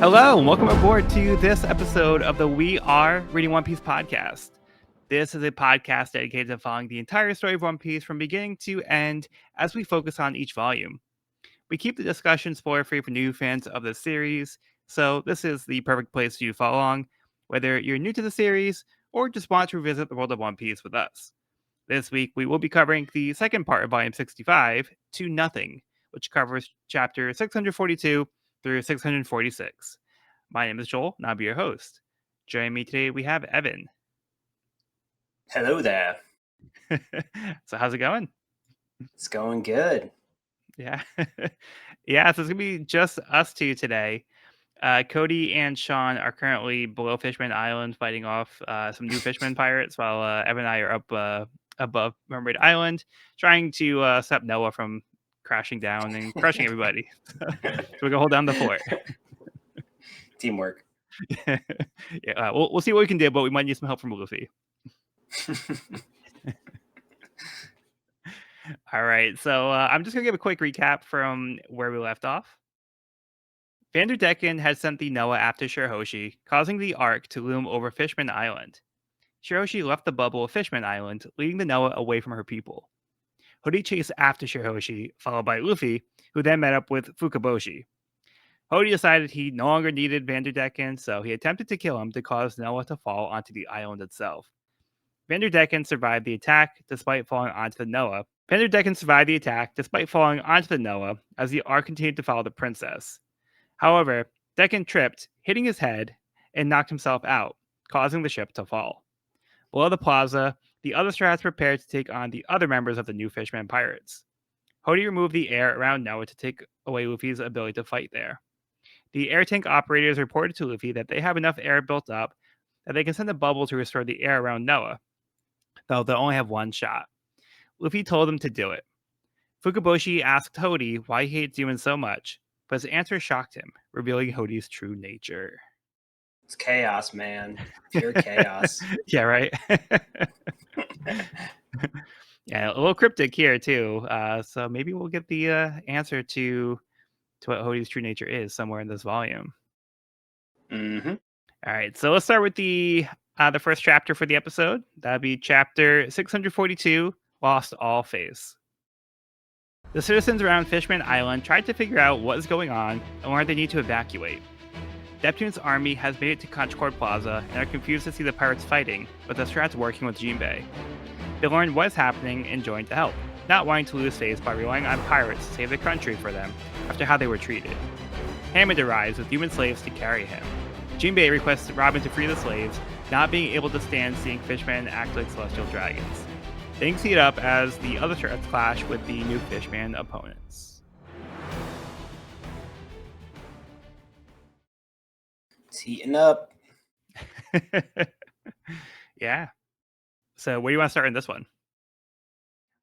Hello, and welcome aboard to this episode of the We Are Reading One Piece podcast. This is a podcast dedicated to following the entire story of One Piece from beginning to end as we focus on each volume. We keep the discussion spoiler-free for new fans of the series, so this is the perfect place to follow along, whether you're new to the series or just want to revisit the world of One Piece with us. This week, we will be covering the second part of Volume 65, To Nothing, which covers chapter 642 through 646. My name is Joel, and I'll be your host. Joining me today, we have Evan. Hello there. So how's it going? It's going good. Yeah. Yeah, so it's going to be just us two today. Cody and Sean are currently below Fishman Island fighting off some new Fishman pirates, while Evan and I are up above Mermaid Island trying to stop Noah from crashing down and crushing everybody. So we can hold down the fort. Teamwork. Yeah, we'll see what we can do, but we might need some help from Luffy. All right, so I'm just going to give a quick recap from where we left off. Vanderdecken had sent the Noah after Shirahoshi, causing the Ark to loom over Fishman Island. Shirahoshi left the bubble of Fishman Island, leading the Noah away from her people. Hody chased after Shirahoshi, followed by Luffy, who then met up with Fukaboshi. Hody decided he no longer needed Vanderdecken, so he attempted to kill him to cause Noah to fall onto the island itself. Vanderdecken survived the attack despite falling onto the Noah. As the Ark continued to follow the princess. However, Decken tripped, hitting his head, and knocked himself out, causing the ship to fall. Below the plaza, the other strats prepared to take on the other members of the new Fishman pirates. Hody removed the air around Noah to take away Luffy's ability to fight there. The air tank operators reported to Luffy that they have enough air built up that they can send a bubble to restore the air around Noah, though they'll only have one shot. Luffy told them to do it. Fukaboshi asked Hody why he hates humans so much, but his answer shocked him, revealing Hody's true nature. It's chaos, man. Pure chaos. Yeah, right? Yeah, a little cryptic here, too. So maybe we'll get the answer to what Hody's true nature is somewhere in this volume. Mm-hmm. All right, so let's start with the first chapter for the episode. That'd be chapter 642, Lost All Face. The citizens around Fishman Island tried to figure out what is going on and where they need to evacuate. Neptune's army has made it to Conchcord Plaza and are confused to see the pirates fighting, with the strats working with Jinbei. They learn what is happening and join to help, not wanting to lose face by relying on pirates to save the country for them after how they were treated. Hammond arrives with human slaves to carry him. Jinbei requests Robin to free the slaves, not being able to stand seeing fishmen act like celestial dragons. Things heat up as the other strats clash with the new Fishman opponents. It's heating up. Yeah. So where do you want to start in this one?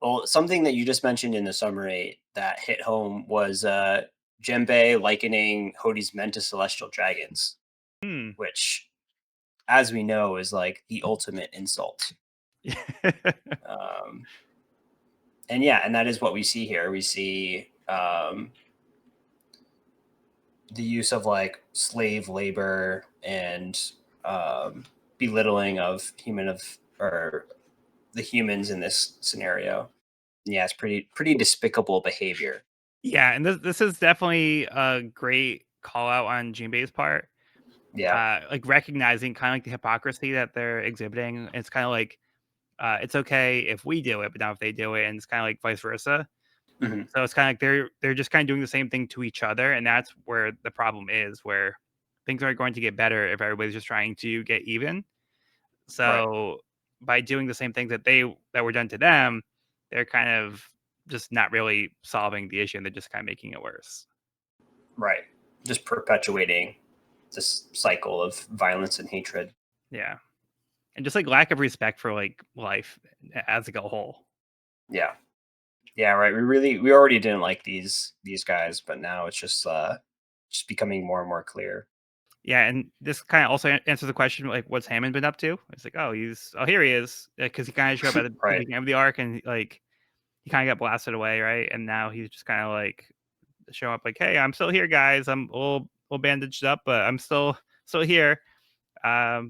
Well, something that you just mentioned in the summary that hit home was Jinbei likening Hody's men to celestial dragons, which, as we know, is like the ultimate insult. And that is what we see here. We see the use of like slave labor and belittling of the humans in this scenario. Yeah, it's pretty despicable behavior. Yeah, and this is definitely a great call out on Jinbei's part. Yeah, like recognizing kind of like the hypocrisy that they're exhibiting. It's kind of like it's okay if we do it, but not if they do it, and it's kind of like vice versa. mm-hmm. So it's kind of like they're just kind of doing the same thing to each other, and that's where the problem is, where things aren't going to get better if everybody's just trying to get even. So by doing the same things that were done to them, they're kind of just not really solving the issue, and they're just kind of making it worse. Right, just perpetuating this cycle of violence and hatred. Yeah, and just like lack of respect for like life as like a whole. Yeah, right. We already didn't like these guys, but now it's just becoming more and more clear. Yeah, and this kind of also answers the question, like, what's Hammond been up to? It's like, here he is, because he kind of showed up at the beginning of the arc, and like he kind of got blasted away, right? And now he's just kind of like show up, like, hey, I'm still here, guys. I'm a little bandaged up, but I'm still here. I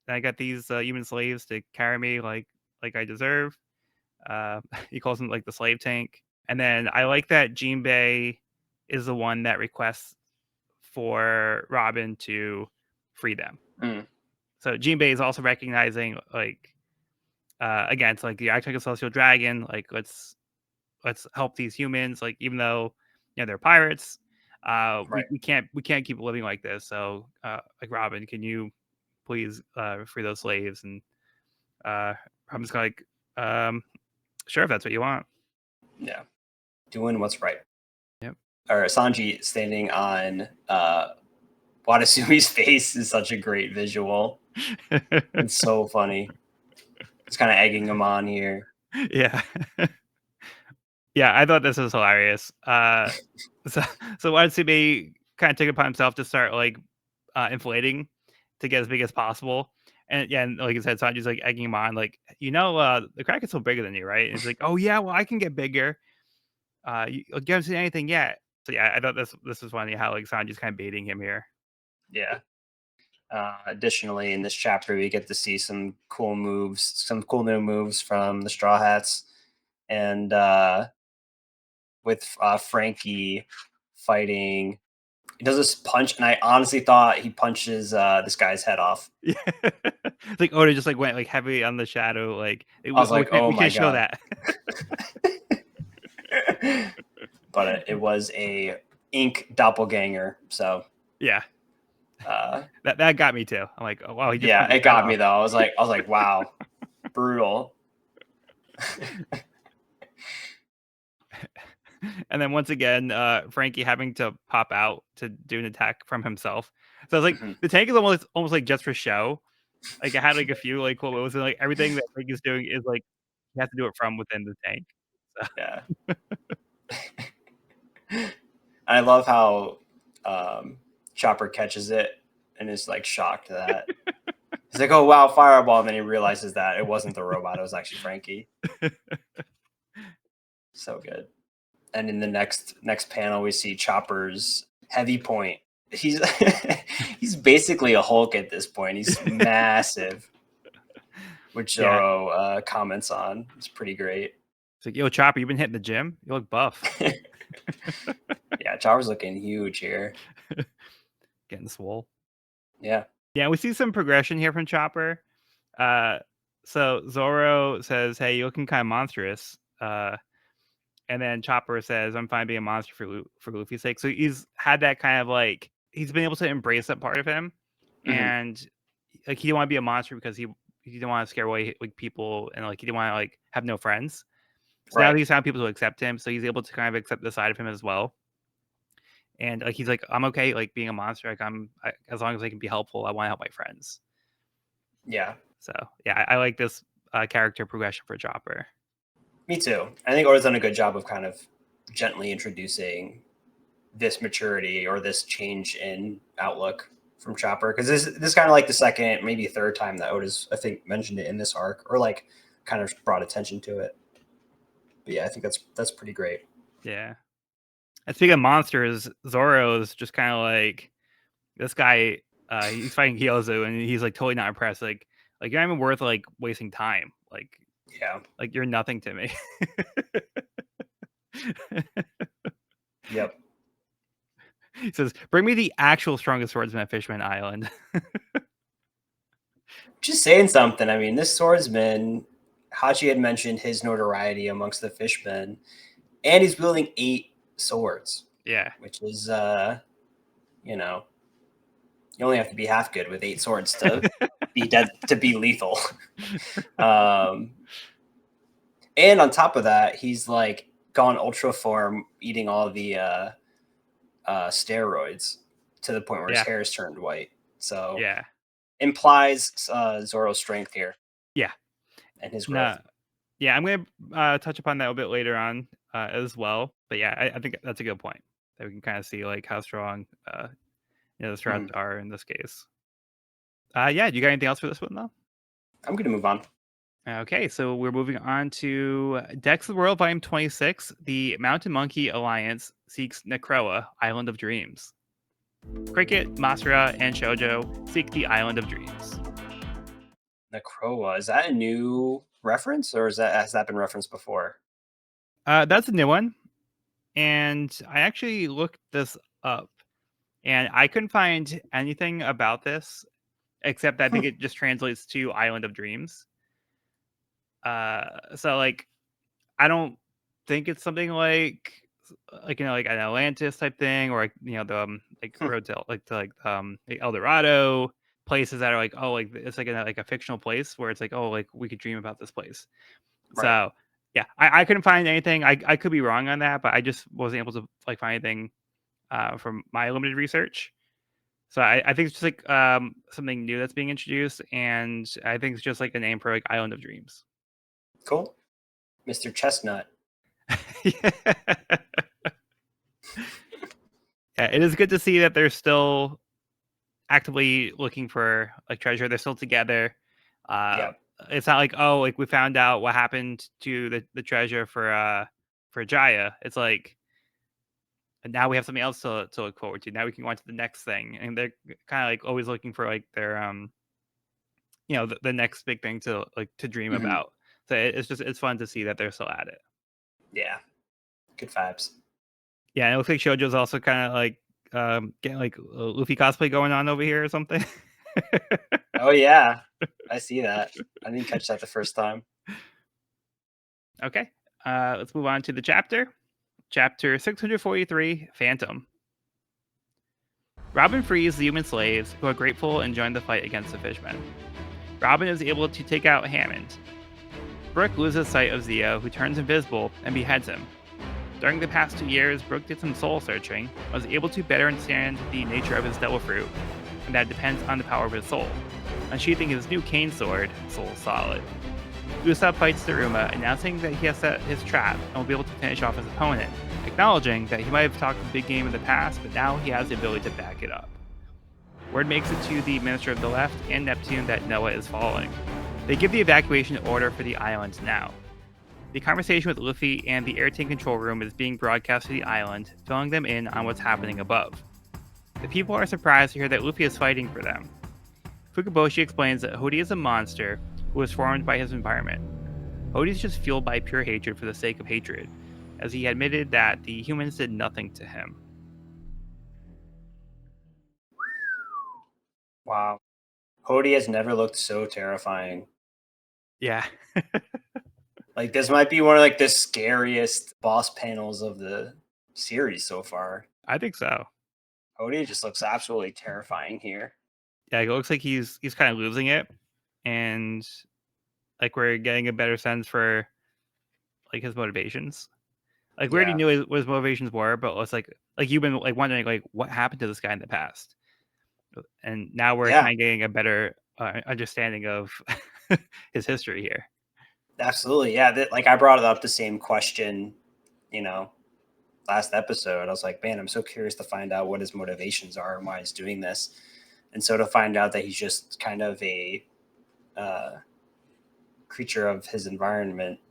got these human slaves to carry me like I deserve. He calls them like the slave tank. And then I like that Jinbei is the one that requests for Robin to free them. Mm. So Jinbei is also recognizing like again, it's like the act like a celestial dragon. Like let's help these humans. Like even though they're pirates, Right. we can't keep living like this. So like Robin, can you please free those slaves? And Robin's like, sure, if that's what you want. Yeah. Doing what's right. Yep. Or Sanji standing on Wadasumi's face is such a great visual. It's so funny. It's kind of egging him on here. Yeah. Yeah, I thought this was hilarious. So Watsube kind of took it upon himself to start like inflating to get as big as possible. And yeah, and like I said, Sanji's like egging him on, like, the Kraken's still bigger than you, right? And he's like, oh yeah, well I can get bigger. You haven't seen anything yet. So yeah, I thought this was funny how like Sanji's kind of baiting him here. Yeah. Additionally, in this chapter, we get to see some cool moves, some cool new moves from the Straw Hats, and with Frankie fighting, he does this punch, and I honestly thought he punches this guy's head off. Yeah. It's like Oda just like went like heavy on the shadow, like I was like, oh we my can't show god. that. But it was a ink doppelganger, so yeah. That got me too. I'm like, oh wow, he just yeah, it got me though. I was like, wow, brutal. And then once again, Frankie having to pop out to do an attack from himself. So it's like the tank is almost like just for show. Like it had like a few like cool moves, and like everything that Frankie's doing is like you have to do it from within the tank. So. Yeah. I love how Chopper catches it and is like shocked that he's like, oh wow, fireball, and then he realizes that it wasn't the robot, it was actually Frankie. So good. And in the next panel, we see Chopper's heavy point. He's he's basically a Hulk at this point. He's massive, which Zoro comments on. It's pretty great. It's like, yo, Chopper, you've been hitting the gym. You look buff. Yeah, Chopper's looking huge here. Getting swole. Yeah. Yeah, we see some progression here from Chopper. So Zoro says, hey, you're looking kind of monstrous. And then Chopper says, I'm fine being a monster for Luffy's sake. So he's had that kind of like, he's been able to embrace that part of him. Mm-hmm. And like, he didn't want to be a monster because he didn't want to scare away like people, and like he didn't want to like have no friends. So now he's found people to accept him. So he's able to kind of accept the side of him as well. And like, he's like, I'm okay, like being a monster. Like as long as I can be helpful, I want to help my friends. Yeah. So yeah, I like this character progression for Chopper. Me too. I think Oda's done a good job of kind of gently introducing this maturity or this change in outlook from Chopper, because this is kind of like the second, maybe third time that Oda's, I think, mentioned it in this arc, or like kind of brought attention to it. But yeah, I think that's pretty great. Yeah. And speaking of monsters, Zoro's just kind of like, this guy, he's fighting Kyozu, and he's like totally not impressed. Like you're not even worth like wasting time. Like, yeah, like you're nothing to me. Yep. He says, bring me the actual strongest swordsman at Fishman Island. Just saying something. I mean, this swordsman, Hachi had mentioned his notoriety amongst the fishmen, and he's wielding 8 swords. Yeah. Which is, you only have to be half good with 8 swords to be dead, to be lethal. And on top of that, he's like gone ultra form, eating all the steroids to the point where his hair is turned white. So yeah, implies Zoro's strength here. Yeah, and his growth. Yeah, I'm gonna touch upon that a bit later on as well. But yeah, I think that's a good point that we can kind of see like how strong the Strats are in this case. Yeah, do you got anything else for this one though? I'm gonna move on. Okay, so we're moving on to Decks of the World, Volume 26. The Mountain Monkey Alliance seeks Necroa, Island of Dreams. Cricket, Masura, and Shoujo seek the Island of Dreams. Necroa, is that a new reference, or has that been referenced before? That's a new one, and I actually looked this up, and I couldn't find anything about this except I think it just translates to Island of Dreams. So like I don't think it's something like like an Atlantis type thing, or like the like road to like El Dorado, places that are like, oh, like it's like like a fictional place where it's like, oh, like we could dream about this place. Right. So yeah, I couldn't find anything. I could be wrong on that, but I just wasn't able to like find anything from my limited research. So I think it's just like something new that's being introduced, and I think it's just like a name for like Island of Dreams. Cool. Mr. Chestnut. Yeah. Yeah, it is good to see that they're still actively looking for like treasure. They're still together. Uh, Yep. it's not like, oh, like we found out what happened to the treasure for Jaya. It's like now we have something else to look forward to. Now we can go on to the next thing, and they're kind of like always looking for like their the next big thing to like to dream Mhm. about. So it's fun to see that they're still at it. Yeah. Good vibes. Yeah, and it looks like Shoujo's also kind of like getting like Luffy cosplay going on over here or something. Oh yeah, I see that. I didn't catch that the first time. Okay, let's move on to the chapter. Chapter 643, Phantom. Robin frees the human slaves who are grateful and join the fight against the fishmen. Robin is able to take out Hammond. Brook loses sight of Zio, who turns invisible and beheads him. During the past 2 years, Brook did some soul searching, was able to better understand the nature of his devil fruit, and that depends on the power of his soul, unsheathing his new cane sword, Soul Solid. Usopp fights Daruma, announcing that he has set his trap and will be able to finish off his opponent, acknowledging that he might have talked a big game in the past, but now he has the ability to back it up. Word makes it to the Minister of the Left and Neptune that Noah is falling. They give the evacuation order for the island now. The conversation with Luffy and the air tank control room is being broadcast to the island, filling them in on what's happening above. The people are surprised to hear that Luffy is fighting for them. Fukaboshi explains that Hody is a monster who was formed by his environment. Hody is just fueled by pure hatred for the sake of hatred, as he admitted that the humans did nothing to him. Wow. Hody has never looked so terrifying. Yeah. Like this might be one of like the scariest boss panels of the series so far. I think so. Hody just looks absolutely terrifying here. Yeah, it looks like he's kind of losing it, and like we're getting a better sense for like his motivations. Like we already Yeah. knew what his motivations were, but it's like you've been like wondering like what happened to this guy in the past, and now we're Yeah. kind of getting a better understanding of his history here. Absolutely. Yeah. Like I brought up the same question, you know, last episode. I was like, man, I'm so curious to find out what his motivations are and why he's doing this. And so to find out that he's just kind of a creature of his environment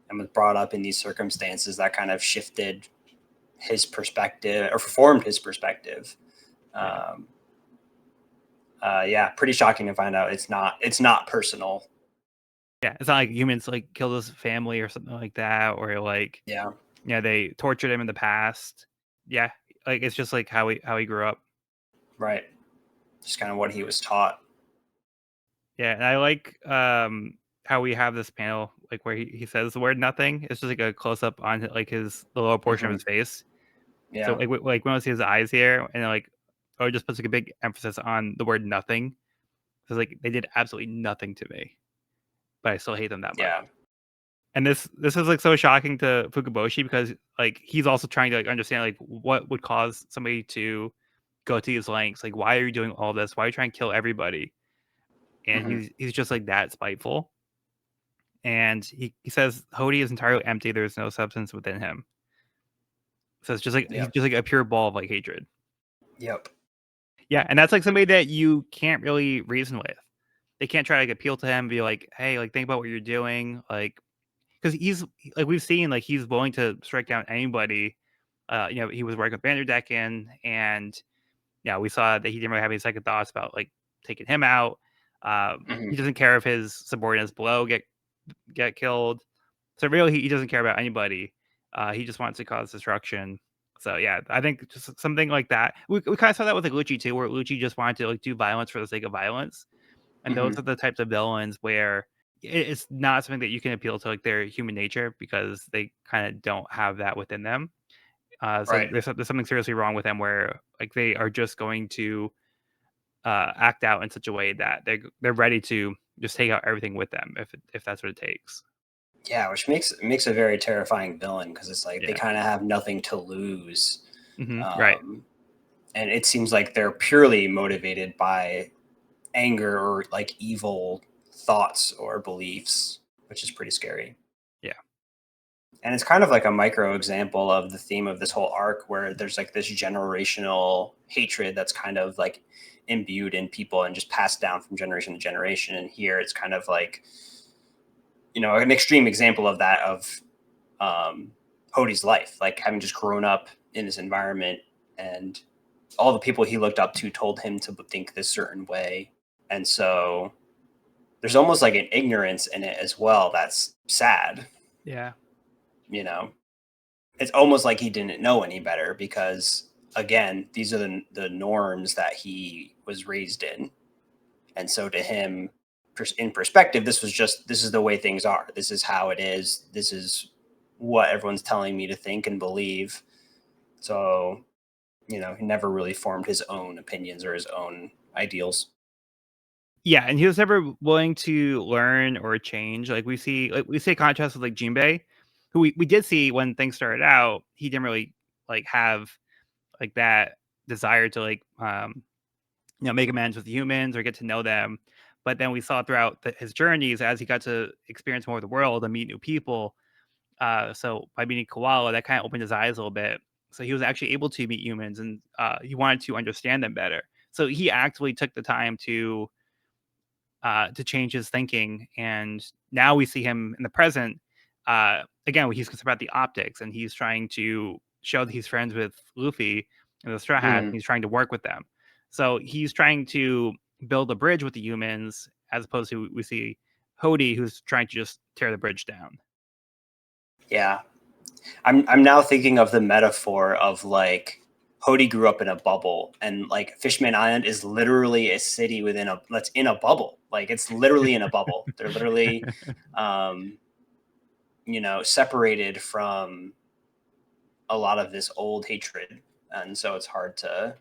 and was brought up in these circumstances that kind of shifted his perspective or formed his perspective. Yeah, pretty shocking to find out it's not personal. Yeah, it's not like humans like killed his family or something like that, or like they tortured him in the past. Yeah, like it's just like how he grew up. Right. Just kind of what he was taught. Yeah, and I like how we have this panel like where he says the word nothing. It's just like a close up on like the lower portion of his face. Yeah. So like when I see his eyes here, and like it just puts like a big emphasis on the word nothing. Because like they did absolutely nothing to me, but I still hate them that much. Yeah. And this is like so shocking to Fukaboshi because like he's also trying to like understand like what would cause somebody to go to these lengths. Like why are you doing all this? Why are you trying to kill everybody? And he's just like that spiteful. And he says Hody is entirely empty. There's no substance within him. So it's just like he's just like a pure ball of like hatred. Yep. Yeah, and that's like somebody that you can't really reason with. They can't try to like, appeal to him, and be like, "Hey, like think about what you're doing," like because he's like we've seen like he's willing to strike down anybody He was working with Vanderdecken, and we saw that he didn't really have any second thoughts about like taking him out. He doesn't care if his subordinates below get killed. So really, he doesn't care about anybody. He just wants to cause destruction. So yeah, I think just something like that. We kind of saw that with like Lucci too, where Lucci just wanted to like do violence for the sake of violence. And those are the types of villains where it's not something that you can appeal to like their human nature, because they kind of don't have that within them. So Right. there's something seriously wrong with them, where like they are just going to act out in such a way that they're ready to just take out everything with them if that's what it takes. Yeah, which makes a very terrifying villain, because it's like they Yeah. kind of have nothing to lose. Right. And it seems like they're purely motivated by anger or like evil thoughts or beliefs, which is pretty scary. Yeah. And it's kind of like a micro example of the theme of this whole arc, where there's like this generational hatred that's kind of like imbued in people and just passed down from generation to generation. And here it's kind of like, an extreme example of that, of Hodie's life, like having just grown up in this environment, and all the people he looked up to told him to think this certain way. And so there's almost like an ignorance in it as well that's sad. Yeah. It's almost like he didn't know any better, because again, these are the norms that he was raised in. And so to him, in perspective, this is the way things are. This is how it is. This is what everyone's telling me to think and believe. So, he never really formed his own opinions or his own ideals. Yeah, and he was never willing to learn or change. Like we see a contrast with like Jinbei, who we did see when things started out, he didn't really like have like that desire to like make amends with humans or get to know them. But then we saw throughout his journeys, as he got to experience more of the world and meet new people. So by meeting Koala, that kind of opened his eyes a little bit. So he was actually able to meet humans, and he wanted to understand them better. So he actually took the time to change his thinking. And now we see him in the present. Again, he's concerned about the optics, and he's trying to show that he's friends with Luffy and the Straw Hats, and he's trying to work with them. So he's trying to build a bridge with the humans, as opposed to we see Hodie, who's trying to just tear the bridge down. Yeah. I'm now thinking of the metaphor of like Hodie grew up in a bubble, and like Fishman Island is literally a city that's in a bubble. Like it's literally in a bubble. They're literally, separated from a lot of this old hatred. And so it's hard to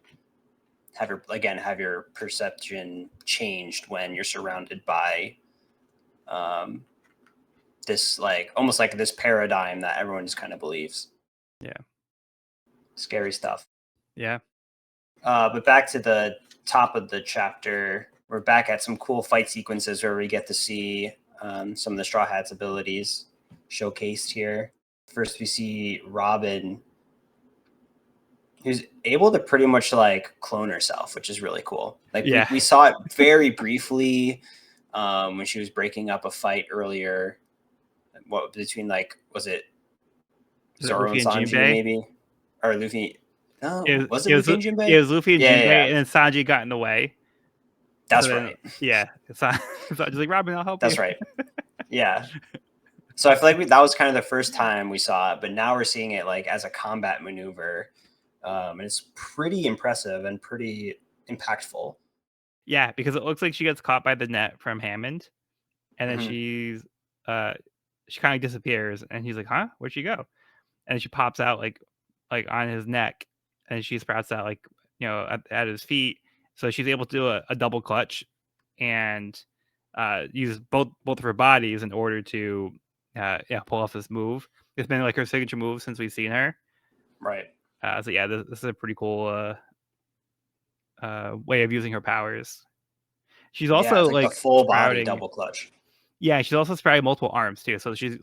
have your perception changed when you're surrounded by, this like almost like this paradigm that everyone just kind of believes. Yeah. Scary stuff. Yeah. But back to the top of the chapter, we're back at some cool fight sequences where we get to see some of the Straw Hats' abilities showcased here. First, we see Robin, who's able to pretty much like clone herself, which is really cool. Like we saw it very briefly when she was breaking up a fight earlier. What between like was it Zoro and Sanji maybe, or Luffy? No, was it Luffy and Jinbei? It was Luffy and Jinbei, and then Sanji got in the way. That's right. Yeah, it's just like Robin, I'll help you. That's right. Yeah. So I feel like that was kind of the first time we saw it, but now we're seeing it like as a combat maneuver, and it's pretty impressive and pretty impactful. Yeah, because it looks like she gets caught by the net from Hammond, and then she kind of disappears, and he's like, "Huh? Where'd she go?" And she pops out like on his neck, and she sprouts out like at his feet. So she's able to do a double clutch and use both of her bodies in order to pull off this move. It's been like her signature move since we've seen her. Right. So yeah, this is a pretty cool way of using her powers. She's also like the full body double clutch. Yeah, she's also sprouting multiple arms too. So she's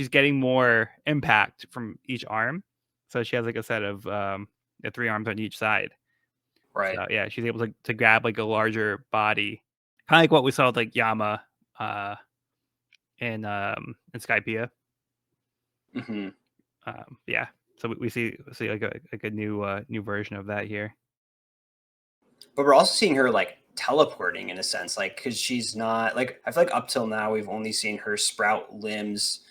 getting more impact from each arm. So she has like a set of 3 arms on each side. Right. So, yeah, she's able to grab like a larger body, kind of like what we saw with like Yama in Skypiea. Mm-hmm. Yeah. So we see like a new version of that here. But we're also seeing her like teleporting in a sense, like because she's not like I feel like up till now we've only seen her sprout limbs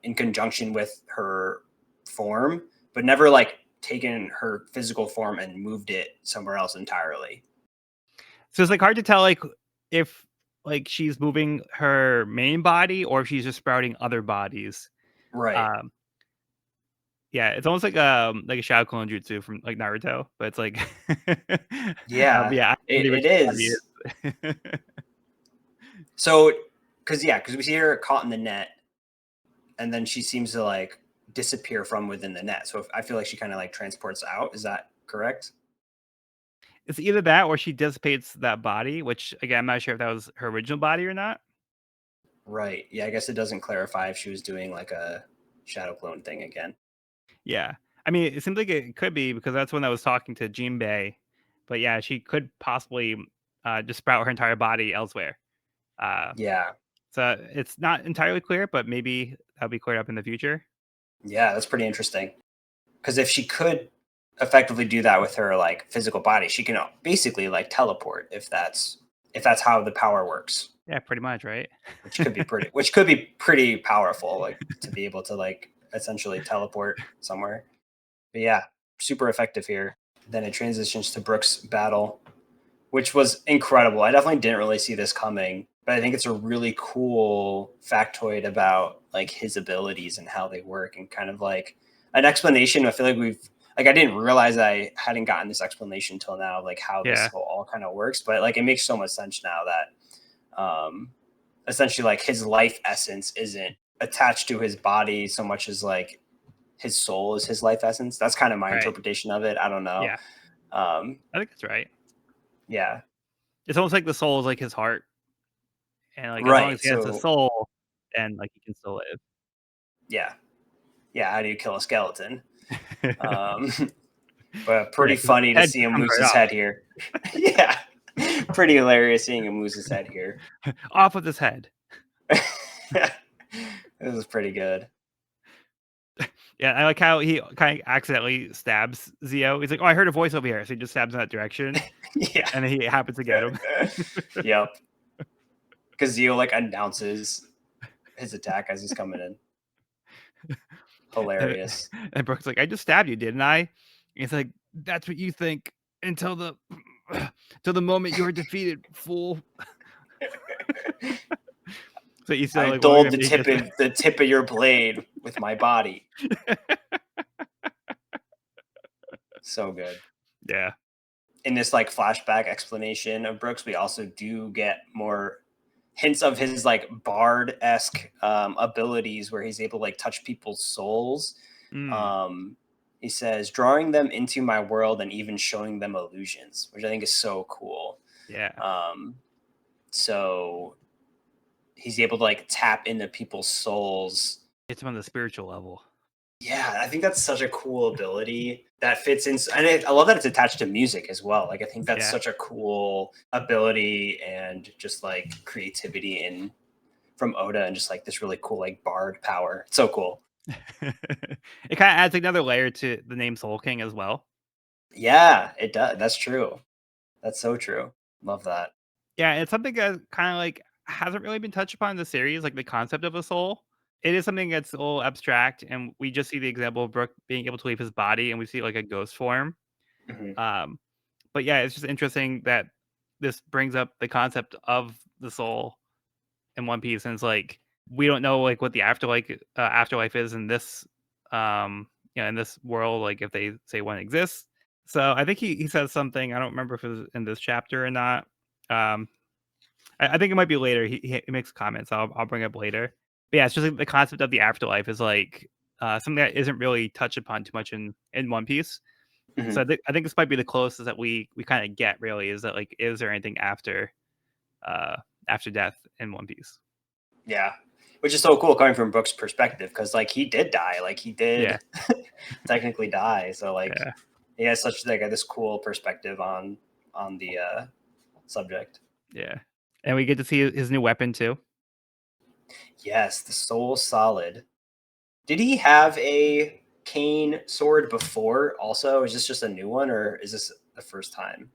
in conjunction with her form, but never like taken her physical form and moved it somewhere else entirely. So it's like hard to tell like if like she's moving her main body or if she's just sprouting other bodies. Right. Um, yeah, it's almost like a Shadow Clone Jutsu from like Naruto, but it's like, Yeah, yeah, I don't know it which body is. is. So, because we see her caught in the net, and then she seems to like disappear from within the net. So if, I feel like she kind of like transports out. Is that correct? It's either that or she dissipates that body, which again, I'm not sure if that was her original body or not. Right. Yeah, I guess it doesn't clarify if she was doing like a shadow clone thing again. Yeah. I mean, it seems like it could be because that's when I was talking to Jinbei. But yeah, she could possibly just sprout her entire body elsewhere. Uh, Yeah. so it's not entirely clear, but maybe that'll be cleared up in the future. Yeah, that's pretty interesting. Because if she could effectively do that with her like physical body, she can basically like teleport if that's how the power works, Yeah, pretty much, right? which could be pretty powerful, like to be able to like essentially teleport somewhere. But yeah, super effective here. Then it transitions to Brooks' battle, which was incredible. I definitely didn't really see this coming, but I think it's a really cool factoid about like his abilities and how they work, and kind of like an explanation. I feel like I didn't realize I hadn't gotten this explanation till now, like how this Yeah, all kind of works, but like it makes so much sense now that essentially like his life essence isn't attached to his body so much as like his soul is his life essence. That's kind of my right. interpretation of it. I don't know. Yeah, Um, I think that's right. yeah, It's almost like the soul is like his heart, and like as long right. as he has a So soul, then like he can still yeah, yeah. How do you kill a skeleton? live. Um, but Yeah, pretty 'cause funny the to head see him comes lose right his off. head here. Yeah, pretty hilarious seeing him lose his head here. Off with his head. This is pretty good. Yeah, I like how he kind of accidentally stabs Zio. He's like, "Oh, I heard a voice over here," so he just stabs in that direction, Yeah. and then he happens to get him. Yep. Because Zio like announces his attack as he's coming in. and, Hilarious. and Brooke's like, "I just stabbed you, didn't I?" He's like, "That's what you think until the till the moment you are defeated, fool." So he's still I like, "Well, dulled maybe he gets the tip of your blade with my body. So good. yeah, In this like flashback explanation of Brooks, we also do get more hints of his like bard-esque abilities where he's able to like touch people's souls. mm, Um, he says, drawing them into my world and even showing them illusions, which I think is so cool. yeah." Um, so he's able to like tap into people's souls. It's on the spiritual level. Yeah, I think that's such a cool ability that fits in. And I love that it's attached to music as well. Like, I think that's Yeah. such a cool ability and just like creativity in from Oda, and just like this really cool like bard power. It's so cool. It kind of adds another layer to the name Soul King as well. Yeah, it does. That's true. That's so true. Love that. Yeah, it's something that kind of like hasn't really been touched upon in the series, like the concept of a soul. It is something that's a little abstract, and we just see the example of Brook being able to leave his body, and we see like a ghost form. Hmm. Um, but yeah, it's just interesting that this brings up the concept of the soul in One Piece, and it's like we don't know like what the afterlife is in this in this world, like if they say one exists. So I think he says something. I don't remember if it was in this chapter or not. Um, I think it might be later. He makes comments. I'll bring up later. But yeah, it's just like the concept of the afterlife is like something that isn't really touched upon too much in One Piece. Hmm. So I think this might be the closest that we kind of get. Really, is that like is there anything uh after death in One Piece? Yeah, which is so cool coming from Brooks' perspective, because like he did die, like he Yeah, did technically die. So like yeah, he has such like this cool perspective on the subject. yeah. And we get to see his new weapon too. Yes, the Soul Solid. Did he have a? cane sword before also? Is this just a new one, or is this the first time?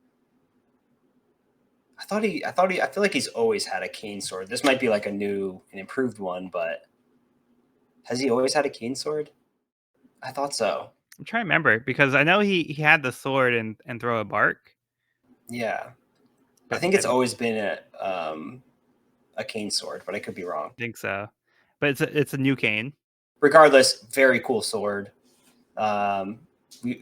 I feel like he's always had a cane sword. This might be like an improved one, but has he always had a cane sword? I thought so. I'm trying to remember because I know he had the sword and throw a bark. Yeah, I think it's always been a cane sword, but I could be wrong. I think so, but it's a new cane. Regardless, very cool sword. The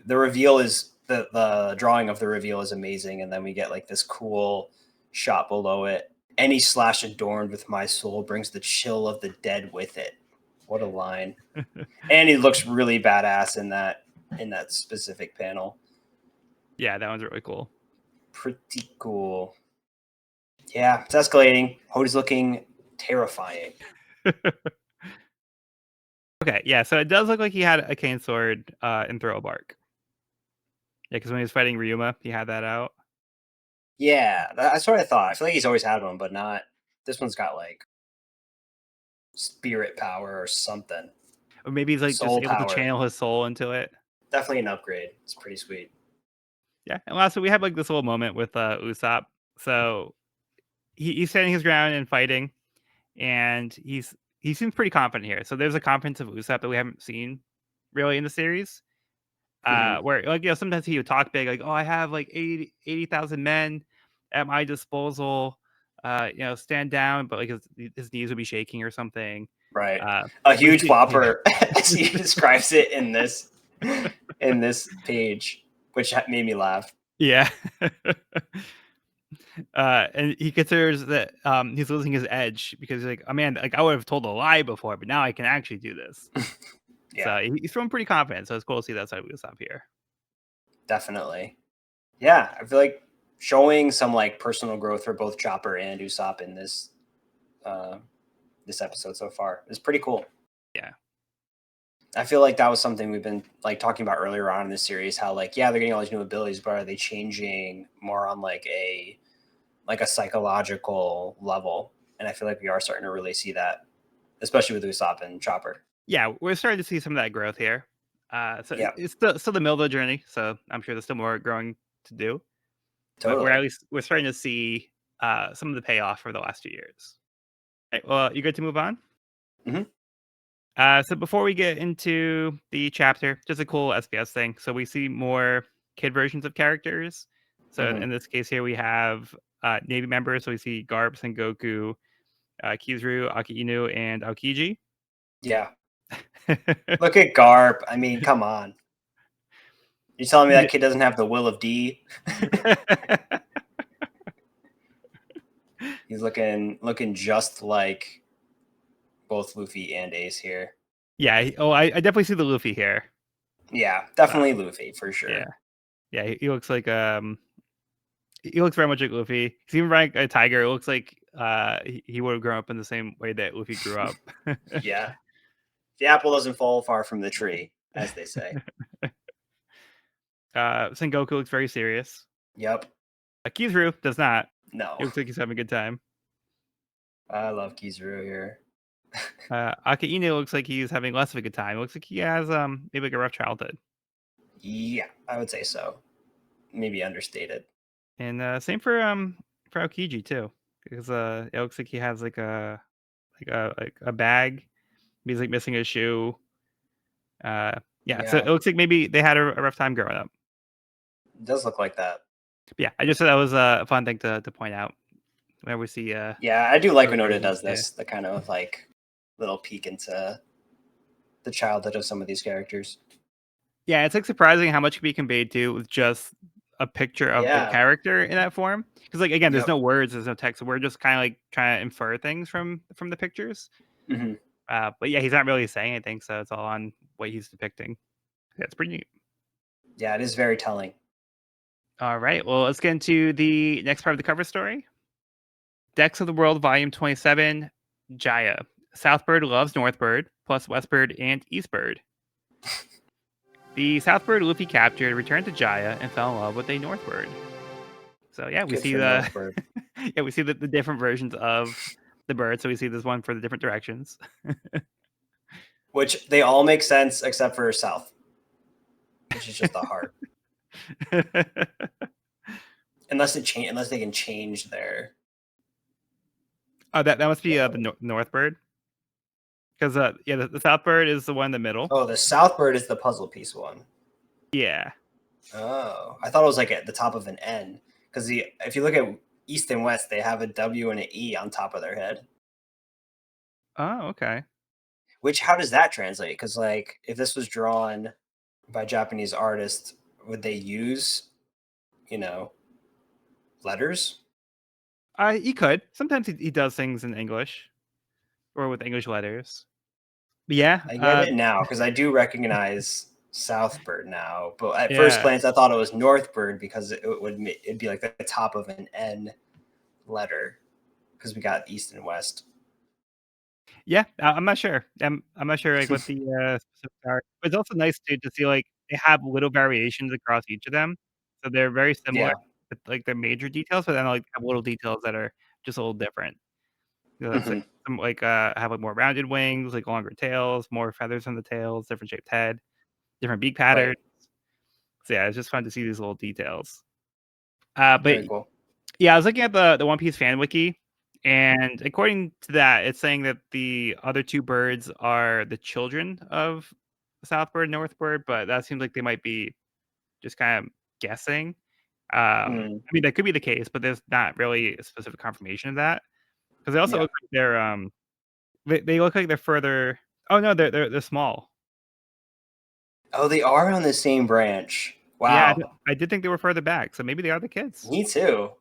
reveal is the drawing of the reveal is amazing, and then we get like this cool shot below it. Any slash adorned with my soul brings the chill of the dead with it. What a line! And he looks really badass in that specific panel. Yeah, that one's really cool. Pretty cool. Yeah, it's escalating. Hody's looking terrifying. Okay, yeah, so it does look like he had a cane sword and throw a bark. Yeah, because when he was fighting Ryuma, he had that out. Yeah, that's what I thought. I feel like he's always had one, but not. This one's got like spirit power or something. Or maybe he's like soul just able power. to channel his soul into it. Definitely an upgrade. It's pretty sweet. Yeah, and lastly, we have like this little moment with Usopp. So he's standing his ground and fighting, and he seems pretty confident here. So there's a confidence of Usopp that we haven't seen really in the series. Where like sometimes he would talk big, like, oh, I have like 80,000 men at my disposal. Stand down, but like his knees would be shaking or something. Right. A huge whopper, as he describes it in this page, which made me laugh. Yeah. And he considers that he's losing his edge because he's like, oh man, like I would have told a lie before, but now I can actually do this. Yeah. So he's feeling pretty confident. So it's cool to see that side of Usopp here. Definitely. Yeah, I feel like showing some like personal growth for both Chopper and Usopp in this episode so far is pretty cool. Yeah. I feel like that was something we've been like talking about earlier on in this series, how like, yeah, they're getting all these new abilities, but are they changing more on like a psychological level? And I feel like we are starting to really see that, especially with Usopp and Chopper. Yeah, we're starting to see some of that growth here. So Yeah. it's still the middle of the journey, so I'm sure there's still more growing to do. Totally. But we're starting to see some of the payoff for the last 2 years. All right, well, you good to move on? Mm-hmm. So before we get into the chapter, just a cool SBS thing. So we see more kid versions of characters. So in this case here, we have Navy members. So we see Garp, Sengoku, Kizaru, Aki Inu, and Aokiji. Yeah. Look at Garp. I mean, come on. You're telling me that kid doesn't have the will of D? He's looking just like both Luffy and Ace here. Yeah. I definitely see the Luffy here. Yeah, definitely Luffy for sure. Yeah. He looks like he looks very much like Luffy. He's even like a tiger. It looks like he would have grown up in the same way that Luffy grew up. Yeah. The apple doesn't fall far from the tree, as they say. Sengoku looks very serious. Yep. Kizaru does not. No. He looks like he's having a good time. I love Kizaru here. Aki Inu looks like he's having less of a good time. It looks like he has maybe like a rough childhood. Yeah, I would say so. Maybe understated. And same for Aokiji too, because it looks like he has like a bag. He's like missing a shoe. So it looks like maybe they had a rough time growing up. It does look like that. Yeah, I just thought that was a fun thing to point out. Whenever we see yeah, I do like when Oda does this, the kind of like little peek into the childhood of some of these characters. Yeah, it's like surprising how much can be conveyed to with just a picture of the character in that form. Because like again, there's no words, there's no text. So we're just kind of like trying to infer things from the pictures. But yeah, he's not really saying anything, so it's all on what he's depicting. Yeah, it's pretty neat. Yeah, it is very telling. All right, well, let's get into the next part of the cover story. Decks of the World, Volume 27, Jaya. Southbird loves Northbird, plus Westbird and Eastbird. The Southbird Luffy captured returned to Jaya and fell in love with a Northbird. So yeah, we see we see the different versions of the bird. So we see this one for the different directions. Which they all make sense except for South. which is just the heart. Unless they can change their. Oh, that must be the North Bird. Because the South Bird is the one in the middle. Oh, the South Bird is the puzzle piece one. Yeah. Oh, I thought it was like at the top of an N. Because if you look at East and West, they have a W and an E on top of their head. Oh, okay. Which, how does that translate? Because like, if this was drawn by Japanese artists, would they use, letters? He could. Sometimes he does things in English or with English letters. But yeah, I get it now because I do recognize South Bird now. But at first Yeah. glance, I thought it was North Bird because it'd be like the top of an N letter because we got East and West. Yeah, I'm not sure. I'm not sure like what the specifics are. But it's also nice to see like they have little variations across each of them, so they're very similar Yeah. with like their major details, but then like have little details that are just a little different. You know, it's like some like have like more rounded wings, like longer tails, more feathers on the tails, different shaped head, different beak patterns. Right. So yeah, it's just fun to see these little details. But Very cool. yeah, I was looking at the One Piece fan wiki, and according to that, it's saying that the other two birds are the children of South Bird and North Bird, but that seems like they might be just kind of guessing. I mean, that could be the case, but there's not really a specific confirmation of that because they also look like they're they look like they're further. Oh no, they're small. Oh, they are on the same branch. Wow. Yeah, I did think they were further back, so maybe they are the kids. Me too.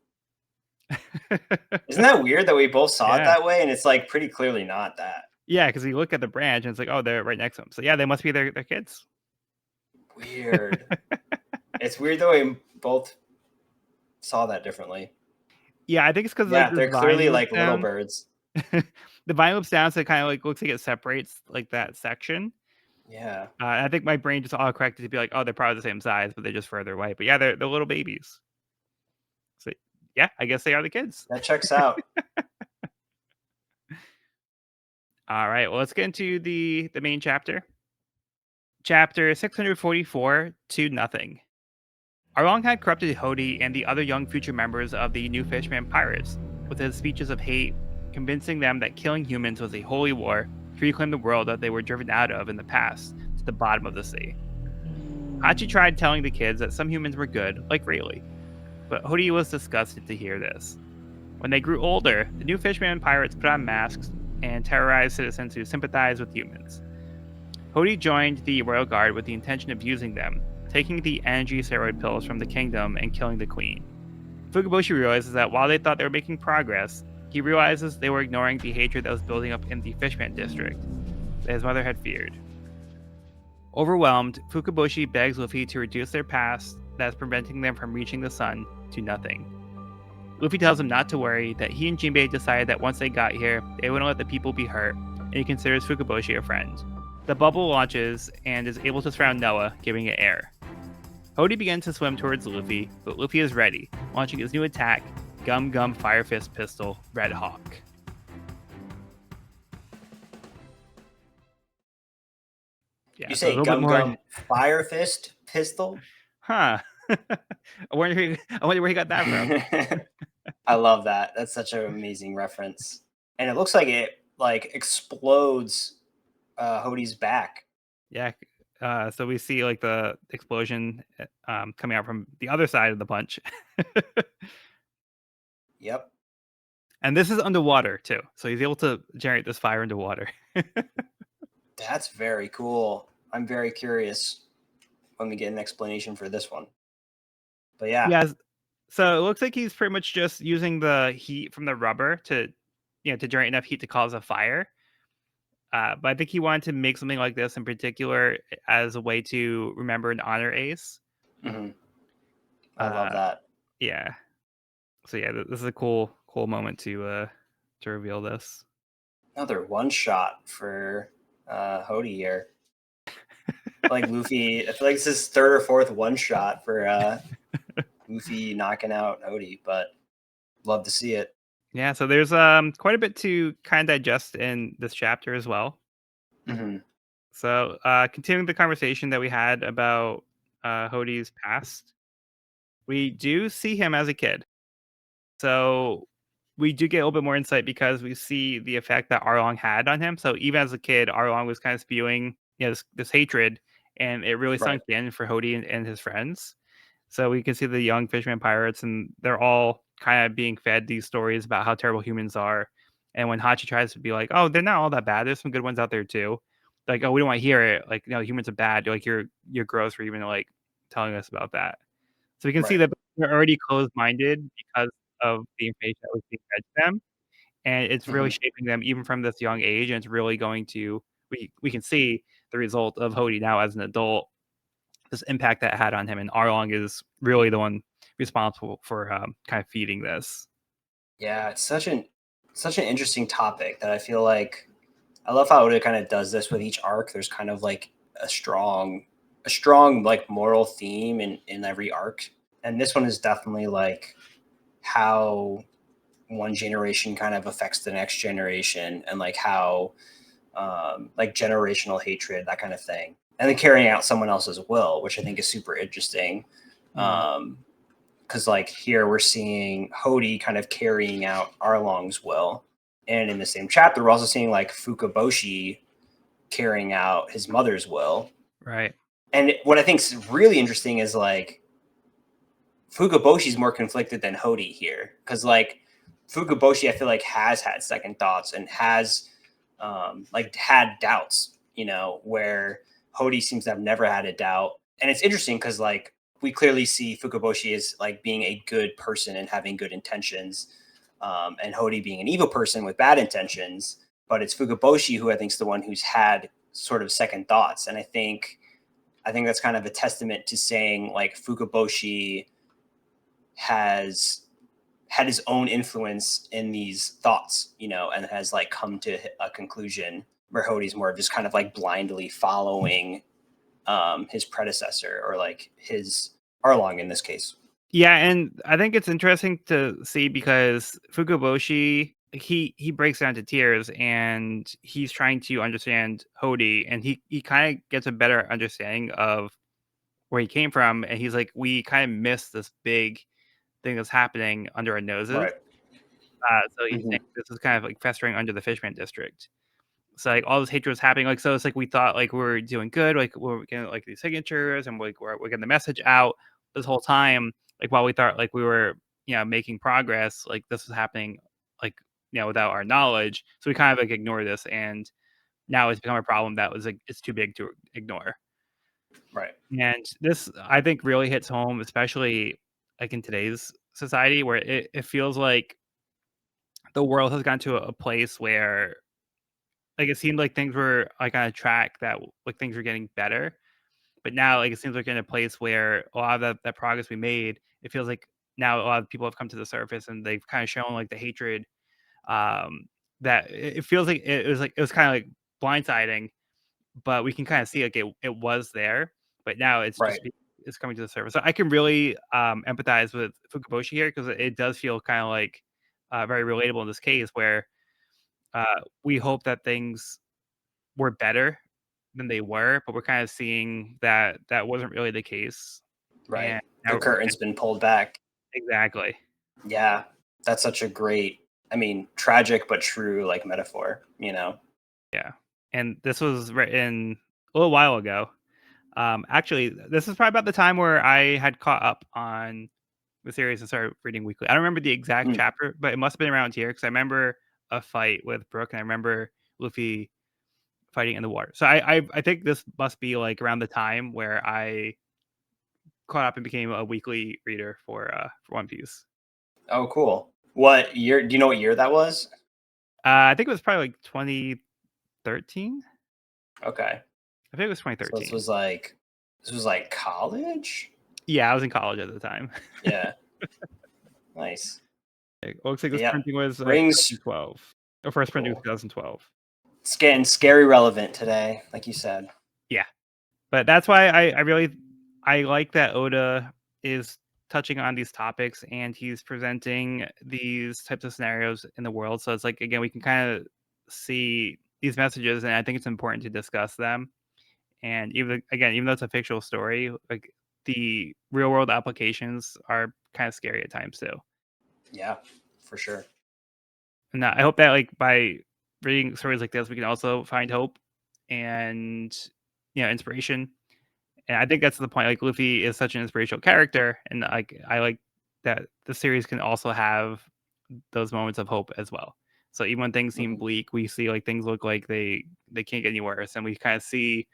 Isn't that weird that we both saw it that way, and it's like pretty clearly not that? Yeah, because you look at the branch and it's like, oh, they're right next to them. So yeah, they must be their kids. Weird. It's weird that we both saw that differently. Yeah, I think it's because they're clearly like little birds. The vine loops down, so it kind of like looks like it separates like that section. Yeah. I think my brain just autocorrected to be like, oh, they're probably the same size, but they're just further away. But yeah, they're little babies. So yeah, I guess they are the kids. That checks out. All right, well, let's get into the main chapter. Chapter 644 to Nothing. Arlong had corrupted Hody and the other young future members of the New Fishman Pirates with his speeches of hate, convincing them that killing humans was a holy war to reclaim the world that they were driven out of in the past to the bottom of the sea. Hachi tried telling the kids that some humans were good, like Rayleigh, but Hody was disgusted to hear this. When they grew older, the New Fishman Pirates put on masks and terrorized citizens who sympathized with humans. Hody joined the Royal Guard with the intention of using them, taking the energy steroid pills from the kingdom and killing the queen. Fukaboshi realizes that while they thought they were making progress, he realizes they were ignoring the hatred that was building up in the Fishman district that his mother had feared. Overwhelmed, Fukaboshi begs Luffy to reduce their past that is preventing them from reaching the sun to nothing. Luffy tells him not to worry, that he and Jinbei decided that once they got here, they wouldn't let the people be hurt, and he considers Fukaboshi a friend. The bubble launches and is able to surround Noah, giving it air. Hody begins to swim towards Luffy, but Luffy is ready, launching his new attack, Gum Gum Fire Fist Pistol, Red Hawk. Yeah, you say Gum Gum Fire Fist Pistol? Huh. I wonder where he got that from. I love that. That's such an amazing reference. And it looks like it explodes Hody's back. Yeah. So we see like the explosion coming out from the other side of the punch. Yep. And this is underwater too. So he's able to generate this fire underwater. That's very cool. I'm very curious when we get an explanation for this one. But yeah. Yeah. So it looks like he's pretty much just using the heat from the rubber to generate enough heat to cause a fire. But I think he wanted to make something like this in particular as a way to remember and honor Ace. Mm-hmm. I love that. Yeah. So yeah, this is a cool moment to reveal this. Another one shot for Hody here. Like Luffy, I feel like this is third or fourth one shot for Luffy knocking out Hody, but love to see it. Yeah, so there's quite a bit to kind of digest in this chapter as well. Mm-hmm. So continuing the conversation that we had about Hodi's past, we do see him as a kid. So we do get a little bit more insight because we see the effect that Arlong had on him. So even as a kid, Arlong was kind of spewing, this hatred, and it really Right. sunk in for Hody and his friends. So we can see the young fisherman pirates, and they're all kind of being fed these stories about how terrible humans are. And when Hachi tries to be like, "Oh, they're not all that bad. There's some good ones out there too." Like, "Oh, we don't want to hear it. Like, humans are bad. Like, you're gross for even like telling us about that." So we can see Right. that they're already closed-minded because of the information that was being fed to them, and it's really Mhm. shaping them even from this young age, and it's really going to we can see the result of Hody now as an adult, this impact that it had on him, and Arlong is really the one responsible for, kind of feeding this. Yeah, it's such an interesting topic that I feel like I love how it kind of does this with each arc. There's kind of like a strong like moral theme in every arc. And this one is definitely like how one generation kind of affects the next generation and like how like generational hatred, that kind of thing. And then carrying out someone else's will, which I think is super interesting. Mhm. Because like here we're seeing Hody kind of carrying out Arlong's will. And in the same chapter, we're also seeing like Fukaboshi carrying out his mother's will. Right. And what I think is really interesting is like Fukaboshi's more conflicted than Hody here. Because like Fukaboshi, I feel like has had second thoughts and has like had doubts, where Hody seems to have never had a doubt. And it's interesting because like we clearly see Fukaboshi as like being a good person and having good intentions, and Hody being an evil person with bad intentions. But it's Fukaboshi who I think is the one who's had sort of second thoughts, and I think that's kind of a testament to saying like Fukaboshi has had his own influence in these thoughts, and has like come to a conclusion where Hody's more just kind of like blindly following his predecessor or like his Arlong in this case. Yeah, and I think it's interesting to see because Fukaboshi, he breaks down to tears, and he's trying to understand Hody, and he kind of gets a better understanding of where he came from, and he's like, we kind of missed this big thing that's happening under our noses. Right. So he's Hmm. saying this is kind of like festering under the Fishman district. So like all this hatred was happening. Like, so it's like we thought like we were doing good, like we're getting like these signatures, and like we're getting the message out this whole time. Like while we thought like we were making progress, like this was happening like without our knowledge. So we kind of like ignore this, and now it's become a problem that was like it's too big to ignore. Right. And this, I think, really hits home, especially like in today's society where it feels like the world has gotten to a place where like it seemed like things were like on a track that like things were getting better, but now like it seems like we're in a place where a lot of that progress we made, it feels like now a lot of people have come to the surface and they've kind of shown like the hatred, um that it feels like it was kind of like blindsiding, but we can kind of see like it was there, but now it's Right. just it's coming to the surface. So I can really empathize with Fukaboshi here because it does feel kind of like very relatable in this case where we hope that things were better than they were, but we're kind of seeing that that wasn't really the case, Right. and now The we're curtain's been pulled back. exactly. Yeah. That's such a great, I mean, tragic but true like metaphor. Yeah, and this was written a little while ago. Actually, this is probably about the time where I had caught up on the series and started reading weekly. I don't remember the exact Mm. chapter, but it must have been around here because I remember a fight with Brooke, and I remember Luffy fighting in the water. So I think this must be like around the time where I caught up and became a weekly reader for One Piece. Oh, cool. What year? Do you know what year that was? I think it was probably like 2013. Okay. I think it was So this 2013. was like college? Yeah, I was in college at the time. Yeah. Nice. It looks like this Yeah. printing was Rings 2012. The first printing was cool. 2012. It's getting scary relevant today, like you said. Yeah, but that's why I really I like that Oda is touching on these topics and he's presenting these types of scenarios in the world. So it's like again we can kind of see these messages, and I think it's important to discuss them. And even though it's a fictional story, like the real world applications are kind of scary at times too. Yeah, for sure. And I hope that like by reading stories like this, we can also find hope and inspiration. And I think that's the point. Like Luffy is such an inspirational character, and like I like that the series can also have those moments of hope as well. So even when things seem Mhm. bleak, we see like things look like they can't get any worse, and we kind of see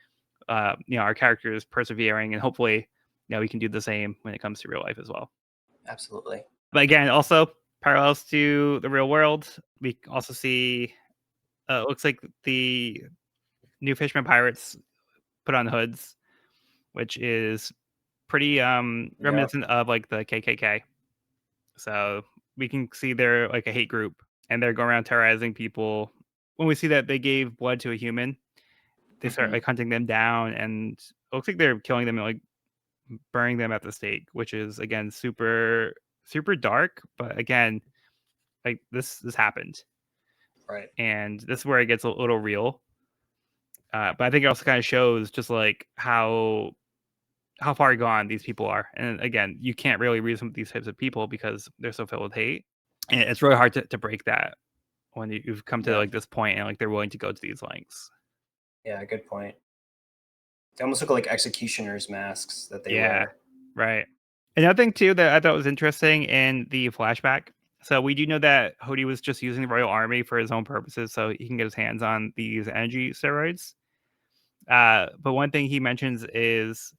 our characters persevering, and hopefully, we can do the same when it comes to real life as well. Absolutely. But again, also parallels to the real world. We also see it looks like the new Fisherman pirates put on hoods, which is pretty Yep. reminiscent of like the KKK. So we can see they're like a hate group and they're going around terrorizing people. When we see that they gave blood to a human, they start Mhm. like hunting them down, and it looks like they're killing them and like burning them at the stake, which is again super super dark. But again, like this happened, Right. and this is where it gets a little real. But I think it also kind of shows just like how far gone these people are. And again, you can't really reason with these types of people because they're so filled with hate. And it's really hard to break that when you've come to Yeah. like this point and like they're willing to go to these lengths. Yeah. Good point. They almost look like executioners' masks that they Yeah, wear. right. Another thing too that I thought was interesting in the flashback. So we do know that Hody was just using the Royal Army for his own purposes, so he can get his hands on these energy steroids. But one thing he mentions is,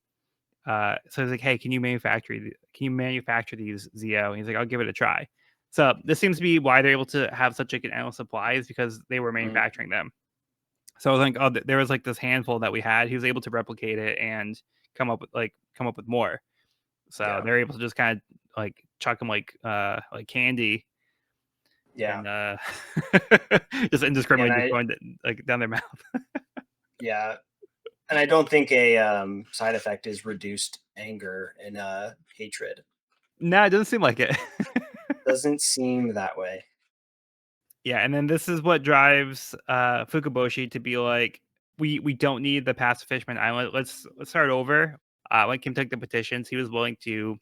so he's like, "Hey, can you manufacture these Zio?" And he's like, "I'll give it a try." So this seems to be why they're able to have such like an endless supply is because they were Mhm. manufacturing them. So I was like, oh, there was like this handful that we had. He was able to replicate it and come up with more. So Yeah. they're able to just kind of like chuck them like candy Yeah. and just Yeah. And indiscriminately just I going like down their mouth. yeah. And I don't think a side effect is reduced anger and hatred. No, it doesn't seem like it. Doesn't seem that way. Yeah, and then this is what drives Fukaboshi to be like, we don't need the passive Fishman Island. Let's start over. When Kim took the petitions, he was willing to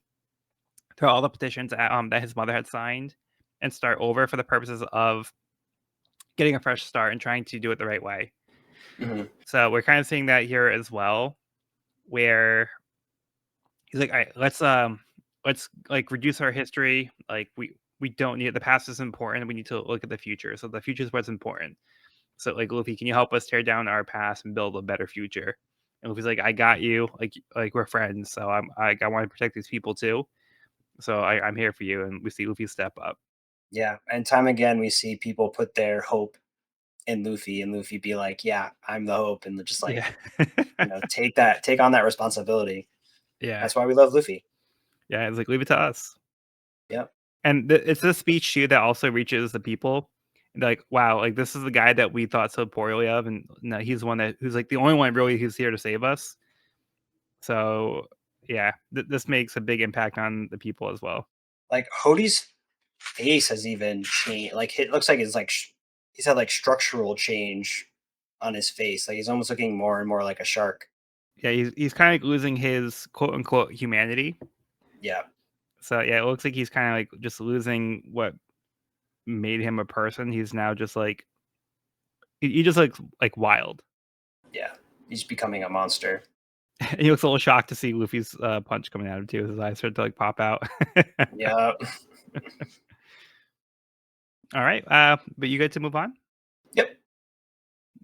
throw all the petitions that his mother had signed and start over for the purposes of getting a fresh start and trying to do it the right way. Mhm. So we're kind of seeing that here as well, where he's like, all right, let's like reduce our history. Like we don't need the past is important. We need to look at the future. So the future is what's important. So like Luffy, can you help us tear down our past and build a better future? And Luffy's like, I got you. Like we're friends. So I want to protect these people too. So I'm here for you. And we see Luffy step up. Yeah. And time again, we see people put their hope in Luffy, and Luffy be like, "Yeah, I'm the hope," and just Yeah. like take on that responsibility. Yeah. That's why we love Luffy. Yeah. It's like leave it to us. Yep. And it's this speech too that also reaches the people. And they're like, wow, like this is the guy that we thought so poorly of, and no, he's the one who's like the only one really who's here to save us. So yeah, this makes a big impact on the people as well. Like Hody's face has even changed. Like it looks like it's like he's had like structural change on his face. Like he's almost looking more and more like a shark. Yeah, he's kind of losing his quote unquote humanity. Yeah. So yeah, it looks like he's kind of like just losing what made him a person. He's now just like he just looks like wild. Yeah. He's becoming a monster. He looks a little shocked to see Luffy's punch coming at him too. His eyes start to like pop out. Yeah. All right, but you get to move on. Yep.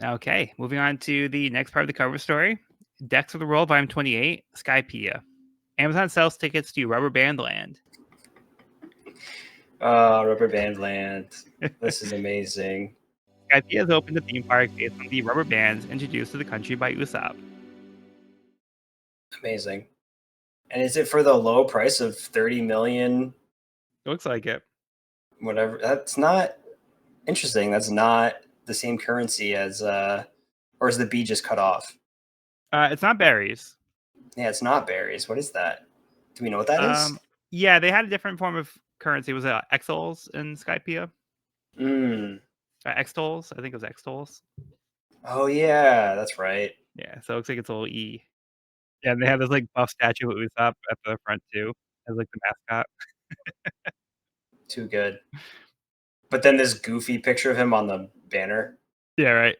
Okay, moving on to the next part of the cover story. Decks of the World, Volume 28, Skypiea. Amazon sells tickets to Rubber Band Land. Rubber Band Land. This is amazing. Skypiea has opened a theme park based on the rubber bands introduced to the country by Usopp. Amazing. And is it for the low price of 30 million? It looks like it. Whatever. That's not interesting. That's not the same currency as or is the B just cut off? It's not berries. Yeah, it's not berries. What is that? Do we know what that is? Yeah, they had a different form of currency. Was it Extols in Skypiea? Mm. Extols? I think it was Extols. Oh yeah, that's right. Yeah, so it looks like it's a little E. Yeah, and they have this, like, buff statue of Usopp at the front too, as, like, the mascot. Too good. But then this goofy picture of him on the banner. Yeah, right.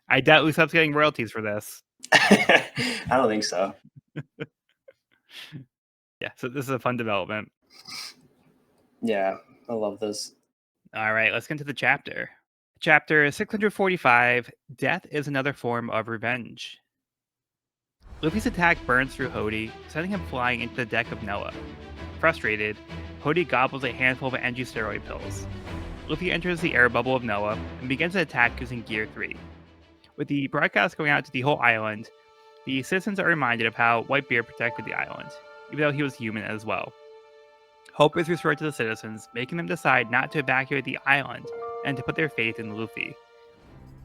I doubt Usopp's getting royalties for this. I don't think so. Yeah, so this is a fun development. Yeah, I love this. Alright, let's get into the chapter. Chapter 645, Death is Another Form of Revenge. Luffy's attack burns through Hody, sending him flying into the deck of Noah. Frustrated, Hody gobbles a handful of energy steroid pills. Luffy enters the air bubble of Noah and begins an attack using Gear 3. With the broadcast going out to the whole island, the citizens are reminded of how Whitebeard protected the island, even though he was human as well. Hope is restored to the citizens, making them decide not to evacuate the island and to put their faith in Luffy.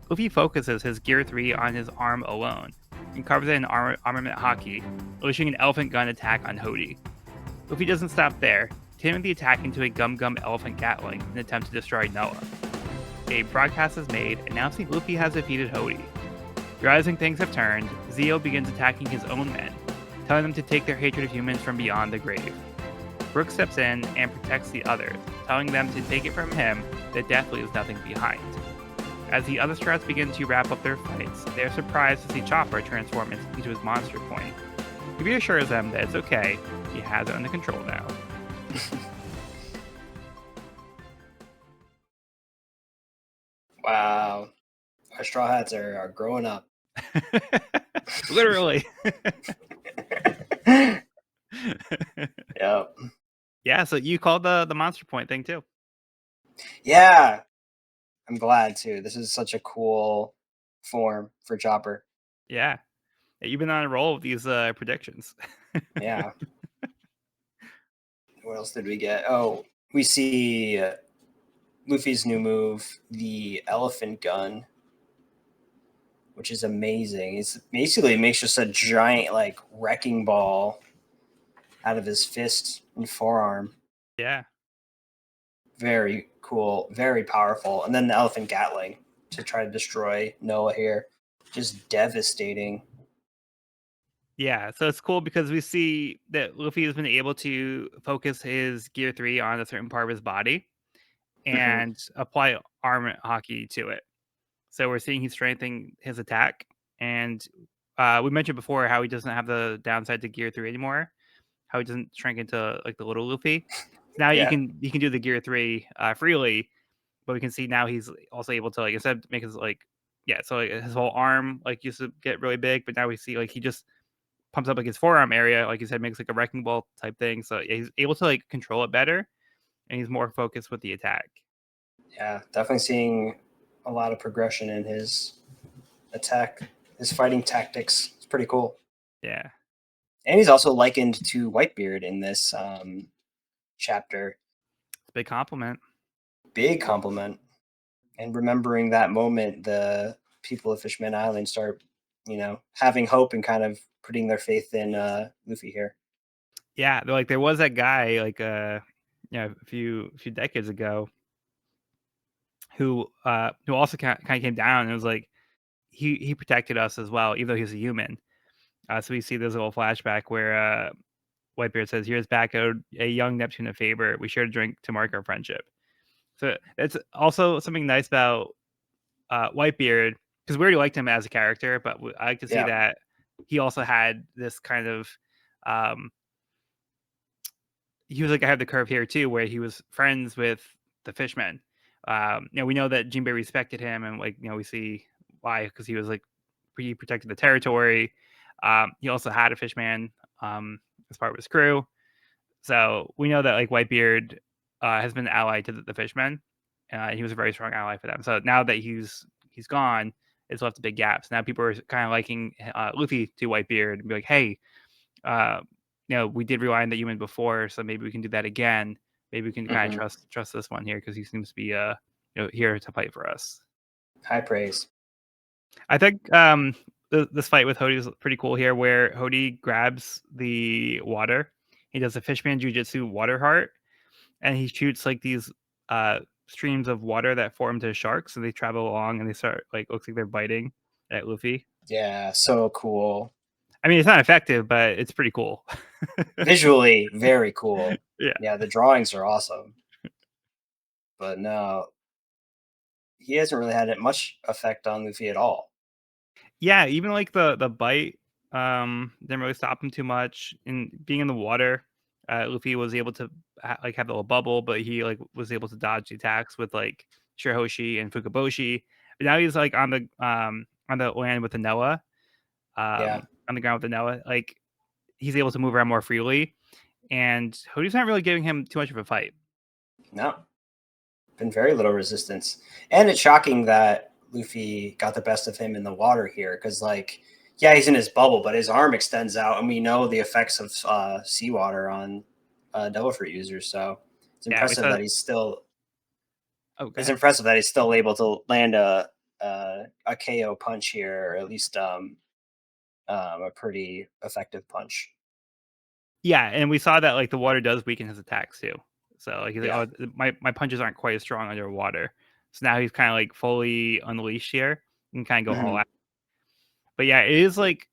Luffy focuses his Gear 3 on his arm alone and carves it in armament hockey, unleashing an elephant gun attack on Hody. Luffy doesn't stop there, turning the attack into a Gum Gum elephant gatling in an attempt to destroy Noah. A broadcast is made announcing Luffy has defeated Hody. Realizing things have turned, Zio begins attacking his own men, telling them to take their hatred of humans from beyond the grave. Brook steps in and protects the others, telling them to take it from him that death leaves nothing behind. As the other Strats begin to wrap up their fights, they are surprised to see Chopper transform into his monster point. He reassures them that it's okay, he has it under control now. Wow. Our Straw Hats are growing up. Literally. Yep. Yeah, so you called the monster point thing too. Yeah. I'm glad too. This is such a cool form for Chopper. Yeah. You've been on a roll with these predictions. Yeah. What else did we get? Oh, we see Luffy's new move, the elephant gun, which is amazing. It's basically makes just a giant like wrecking ball out of his fist and forearm. Yeah. Very cool, very powerful. And then the elephant gatling to try to destroy Noah here. Just devastating. Yeah, so it's cool because we see that Luffy has been able to focus his Gear 3 on a certain part of his body and apply armor hockey to it. So we're seeing he's strengthening his attack. And we mentioned before how he doesn't have the downside to Gear 3 anymore, how he doesn't shrink into like the little Luffy. Now Yeah. you can do the Gear 3 freely, but we can see now he's also able to like instead of make his like so like, his whole arm like used to get really big, but now we see like he just pumps up like his forearm area, like you said, makes like a wrecking ball type thing. So yeah, he's able to like control it better, and he's more focused with the attack. Yeah, definitely seeing a lot of progression in his attack, his fighting tactics. It's pretty cool. Yeah, And he's also likened to Whitebeard in this chapter. it's a big compliment. Big compliment. And remembering that moment, the people of Fishman Island start, having hope and kind of putting their faith in Luffy here. Yeah, like there was that guy like a few decades ago who also kind of came down and was like he protected us as well, even though he's a human. So we see this little flashback where Whitebeard says, "Here's back a young Neptune a favor. We shared a drink to mark our friendship." So it's also something nice about Whitebeard because we already liked him as a character, but I like to see that he also had this kind of he was like I have the curve here too, where he was friends with the fishmen. We know that Jinbei respected him, and like we see why because he was like he protected the territory. He also had a fishman as part of his crew, so we know that like Whitebeard has been an ally to the fishmen. He was a very strong ally for them. So now that he's gone, it's left a big gap. So now people are kind of liking Luffy to Whitebeard and be like, hey, uh, we did rely on the human before, so maybe we can do that again. Maybe we can kind of trust this one here because he seems to be here to fight for us. High praise. I think this fight with Hody is pretty cool here, where Hody grabs the water. He does a Fishman Jujitsu water heart, and he shoots like these streams of water that form to sharks, and they travel along and they start like looks like they're biting at Luffy. Yeah, so cool. I mean, it's not effective, but it's pretty cool. Visually, very cool. Yeah. Yeah, the drawings are awesome. But no, he hasn't really had much effect on Luffy at all. Yeah, even like the bite didn't really stop him too much. In being in the water, Luffy was able to like have the little bubble, but he like was able to dodge the attacks with like Shirahoshi and Fukaboshi. But now he's like on the land with the Noah, Yeah, on the ground with the Noah. Like he's able to move around more freely, and Hoodie's not really giving him too much of a fight. no, been very little resistance. And it's shocking that Luffy got the best of him in the water here because, like, yeah, he's in his bubble, but his arm extends out, and we know the effects of seawater on Devil Fruit users. So it's Yeah, we impressive saw. that he's still. Oh, go It's ahead. impressive that he's still able to land a KO punch here, or at least a pretty effective punch. Yeah, and we saw that like the water does weaken his attacks too. So like he's like, Yeah. oh, my punches aren't quite as strong underwater. So now he's kind of like fully unleashed here and kind of go all Mhm. out. But yeah, it is like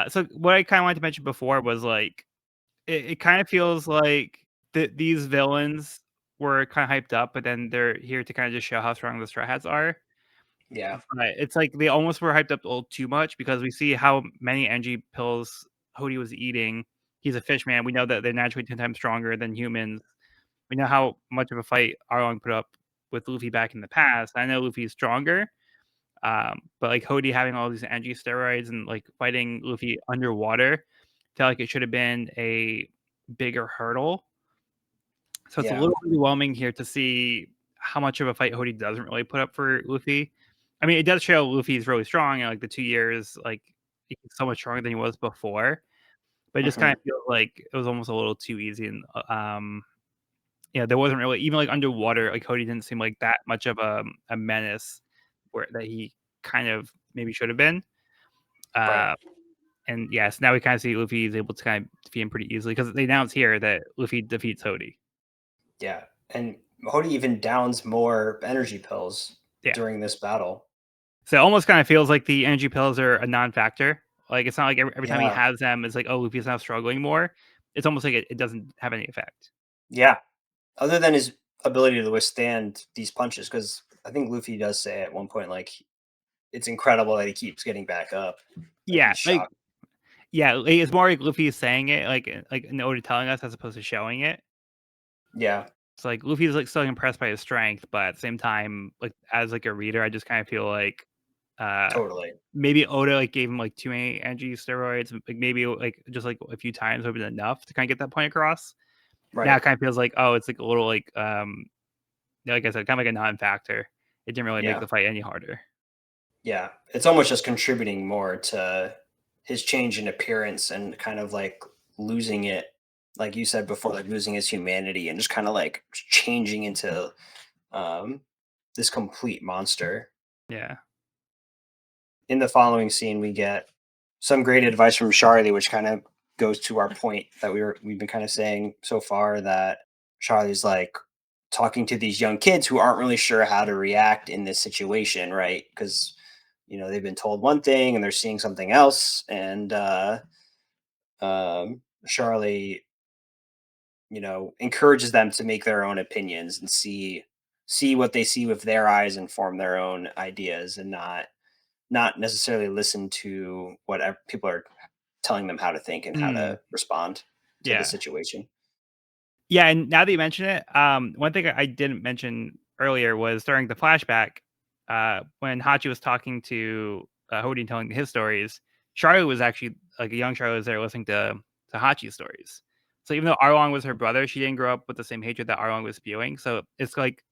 so what I kind of wanted to mention before was like it kind of feels like these villains were kind of hyped up, but then they're here to kind of just show how strong the Straw Hats are. Yeah. But it's like they almost were hyped up a little too much because we see how many energy pills Hody was eating. He's a fish man. We know that they're naturally 10 times stronger than humans. We know how much of a fight Arlong put up with Luffy back in the past. I know Luffy's stronger, but like Hody having all these energy steroids and like fighting Luffy underwater felt like it should have been a bigger hurdle. So it's a Yeah. little underwhelming here to see how much of a fight Hody doesn't really put up for Luffy. I mean, it does show Luffy's really strong, and like the 2 years, like he's so much stronger than he was before. But it just kind Mhm. of feels like it was almost a little too easy, and yeah, there wasn't really even like underwater. Like Cody didn't seem like that much of a menace, where that he kind of maybe should have been. Right. Uh, and yes, now we kind of see Luffy is able to kind of defeat him pretty easily because they announced here that Luffy defeats Hody. Yeah. And Hody even downs more energy pills Yeah. during this battle. So it almost kind of feels like the energy pills are a non-factor. Like it's not like every time he Yeah. has them, it's like, oh, Luffy's now struggling more. It's almost like it doesn't have any effect. Yeah. Other than his ability to withstand these punches, because I think Luffy does say at one point, like, it's incredible that he keeps getting back up. Like Yeah, he's shocked. like, it's more like Luffy is saying it, like in order telling us as opposed to showing it. Yeah. It's like Luffy's like still impressed by his strength, but at the same time, like as like a reader, I just kind of feel like uh Totally. maybe Oda like gave him like too many energy steroids, like maybe like just like a few times would have been enough to kind of get that point across. Now Right. it kind of feels like, oh, it's like a little like like I said, kind of like a non-factor. It didn't really make Yeah. the fight any harder. Yeah. It's almost just contributing more to his change in appearance and kind of like losing it, like you said before, like losing his humanity and just kind of like changing into um, this complete monster. Yeah. In the following scene, we get some great advice from Charlie, which kind of goes to our point that we've been kind of saying so far, that Charlie's like talking to these young kids who aren't really sure how to react in this situation, right? Because they've been told one thing and they're seeing something else, and Charlie, encourages them to make their own opinions and see what they see with their eyes and form their own ideas, and not necessarily listen to what people are telling them how to think and how Mm, to respond to the yeah. situation. Yeah, and now that you mention it, one thing I didn't mention earlier was during the flashback, when Hachi was talking to Hody and telling his stories, Charlotte was actually like a young Charlotte was there listening to Hachi's stories. So even though Arlong was her brother, she didn't grow up with the same hatred that Arlong was spewing. So it's like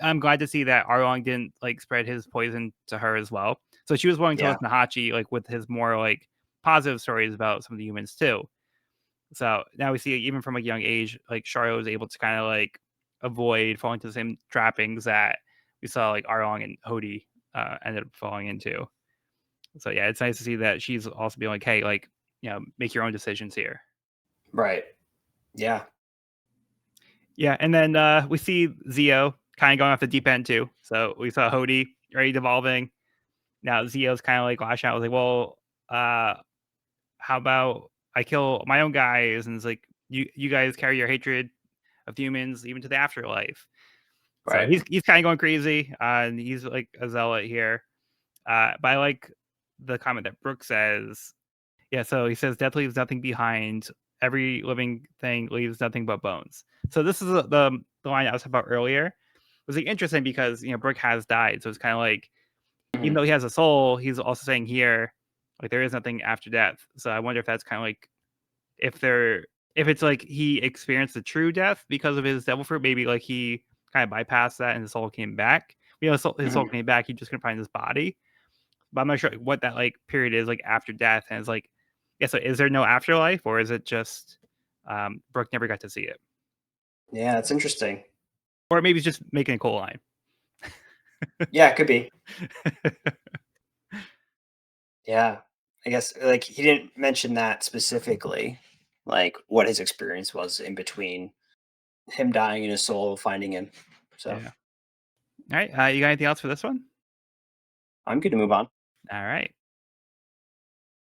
I'm glad to see that Arlong didn't like spread his poison to her as well. So she was willing to Yeah, listen to Hachi like with his more like positive stories about some of the humans too. So now we see even from a young age, like Charlotte was able to kind of like avoid falling into the same trappings that we saw like Arlong and Hody ended up falling into. So yeah, it's nice to see that she's also being like, hey, like, make your own decisions here. right. Yeah, Yeah, and then we see Zio kind of going off the deep end too. So we saw Hody already devolving. now Zio's kind of like lashing out. I was like, well, how about I kill my own guys? And it's like, you guys carry your hatred of humans even to the afterlife. So Right. he's kind of going crazy, and he's like a zealot here. But I like the comment that Brooke says. Yeah, so he says, "Death leaves nothing behind. Every living thing leaves nothing but bones." So this is the line I was talking about earlier. It was like interesting because Brooke has died, so it's kind of like even Mhm. though he has a soul, he's also saying here like there is nothing after death. So I wonder if that's kind of like if it's like he experienced the true death because of his devil fruit, maybe like he kind of bypassed that and his soul came back. His soul Mhm. came back. He just couldn't find his body, but I'm not sure what that like period is like after death. And it's like, yeah. So is there no afterlife, or is it just Brooke never got to see it, Yeah, it's interesting. or maybe he's just making a coal line? Yeah, it could be. Yeah. I guess like he didn't mention that specifically, like what his experience was in between him dying and his soul finding him. So Yeah. All right. You got anything else for this one? I'm good to move on. All right.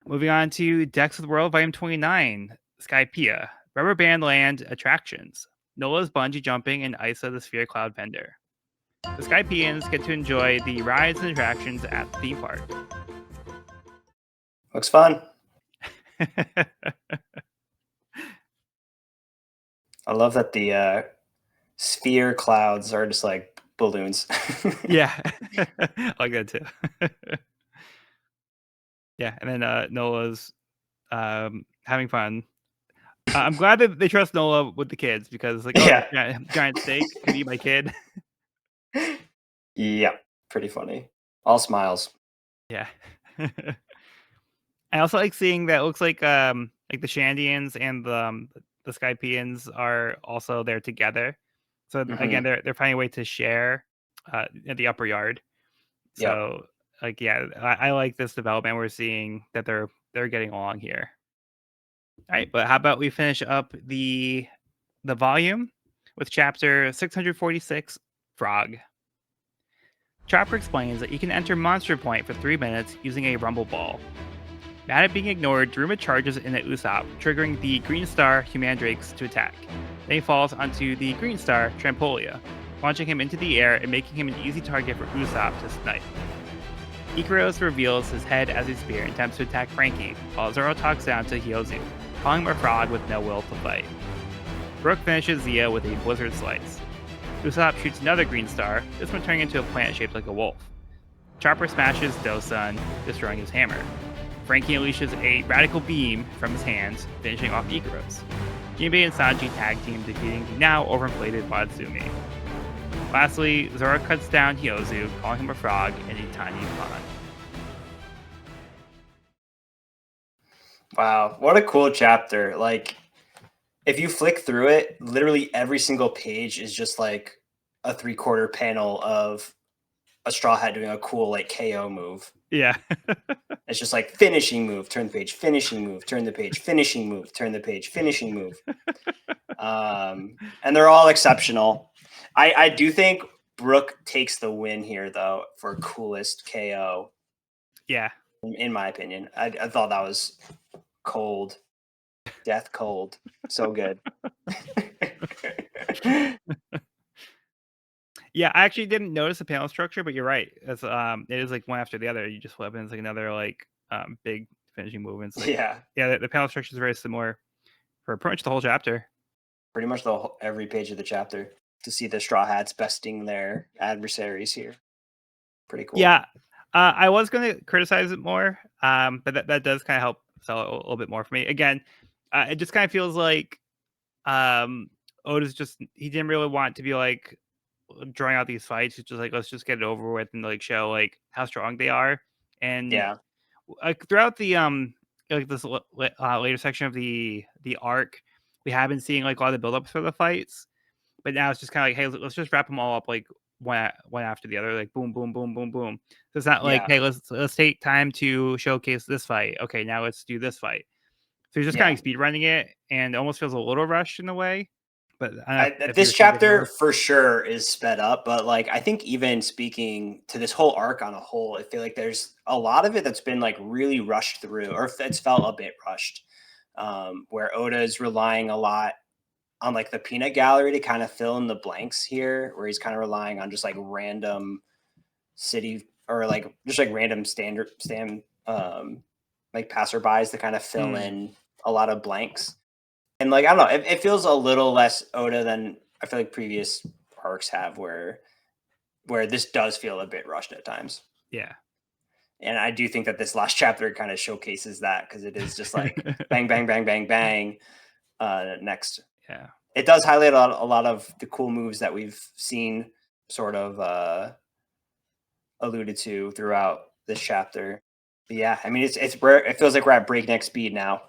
Moving on to Decks of the World, Volume 29, Skypiea, Rubber Band Land Attractions, Nola's Bungee Jumping, and Isa the Sphere Cloud Vendor. The Skypeans get to enjoy the rides and attractions at the theme park. Looks fun. I love that the sphere clouds are just like balloons. Yeah, I like that too. Yeah, and then Nola's having fun. I'm glad that they trust Nola with the kids because, like, oh, Yeah. giant steak could eat my kid. Yeah. Pretty funny. All smiles. Yeah. I also like seeing that it looks like the Shandians and the Skypeans are also there together. So again, Hmm. they're finding a way to share in the upper yard. Yep. So like yeah, I like this development we're seeing that they're getting along here. All right, but how about we finish up the volume with chapter 646, Frog. Chopper explains that you can enter Monster Point for 3 minutes using a Rumble Ball. Mad at being ignored, Daruma charges in at Usopp, triggering the Green Star Humandrakes to attack. Then he falls onto the Green Star Trampolia, launching him into the air and making him an easy target for Usopp to snipe. Ikaros reveals his head as a spear and attempts to attack Frankie, while Zoro talks down to Hyozu, calling him a frog with no will to fight. Brook finishes Zia with a Blizzard Slice. Usopp shoots another Green Star, this one turning into a plant shaped like a wolf. Chopper smashes Dosun, destroying his hammer. Frankie unleashes a radical beam from his hands, finishing off Ikaros. Jinbei and Sanji tag team, defeating the now overinflated Watsumi. Lastly, Zoro cuts down Hyozu, calling him a frog in a tiny pond. Wow. What a cool chapter. Like, if you flick through it, literally every single page is just like a 3/4 panel of a Straw Hat doing a cool like KO move. Yeah. It's just like finishing move, turn the page, finishing move, turn the page, finishing move, turn the page, finishing move. And they're all exceptional. I do think Brooke takes the win here though for coolest KO. Yeah. In my opinion, I thought that was cold, death cold, so good. Yeah, I actually didn't notice the panel structure, but you're right. It is like one after the other. You just flip and it's like another like big finishing movements. Like Yeah, yeah, the panel structure is very similar for pretty much the whole chapter. pretty much every page of the chapter to see the Straw Hats besting their adversaries here. Pretty cool. Yeah, I was going to criticize it more, but that does kind of help sell it a little bit more for me. Again, it just kind of feels like Oda's just he didn't really want to be like drawing out these fights. It's just like let's just get it over with and like show like how strong they are. And Yeah, like throughout the like this later section of the arc, we have been seeing like a lot of the buildups for the fights, but now it's just kind of like, hey, let's just wrap them all up like one after the other, like boom, boom, boom, boom, boom. So it's not like, yeah, hey, let's take time to showcase this fight. Okay, now let's do this fight. So you're just kind yeah. of speed running it, and it almost feels a little rushed in a way. But I don't know if This you're seeing it chapter more. for sure is sped up, but like I think even speaking to this whole arc on a whole, I feel like there's a lot of it that's been like really rushed through, or if it's felt a bit rushed. Where Oda is relying a lot on like the peanut gallery to kind of fill in the blanks here, where he's kind of relying on just like random city or like just like random like passerbys to kind of fill in a lot of blanks. And like I don't know, it feels a little less Oda than I feel like previous arcs have, where this does feel a bit rushed at times. Yeah. And I do think that this last chapter kind of showcases that, because it is just like bang, bang, bang, bang, bang. Next. Yeah. It does highlight a lot of the cool moves that we've seen sort of alluded to throughout this chapter. But yeah, I mean, it's where it feels like we're at breakneck speed now.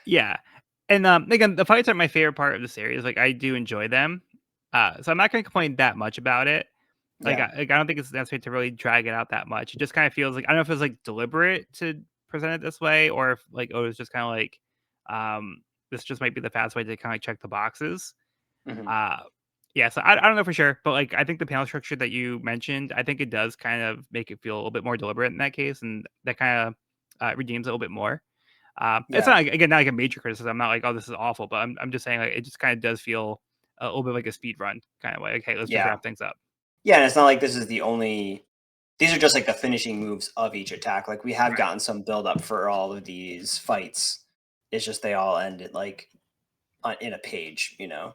Yeah. And again, the fights are my favorite part of the series. Like I do enjoy them. So I'm not going to complain that much about it. Like, Yeah. I don't think it's necessary to really drag it out that much. It just kind of feels like, I don't know if it's like deliberate to present it this way, or if like, oh, it's just kind of like, this just might be the fast way to kind of check the boxes. Mm-hmm. Yeah, so I don't know for sure, but like I think the panel structure that you mentioned, I think it does kind of make it feel a little bit more deliberate in that case, and that kind of redeems it a little bit more. It's Yeah. not again not like a major criticism. I'm not like, oh, this is awful, but I'm just saying like it just kind of does feel a little bit like a speed run kind of way. Like, hey, let's just Yeah. wrap things up. Yeah. And it's not like this is the only. These are just like the finishing moves of each attack. Like we have Right. gotten some build up for all of these fights. It's just they all ended like in a page, you know.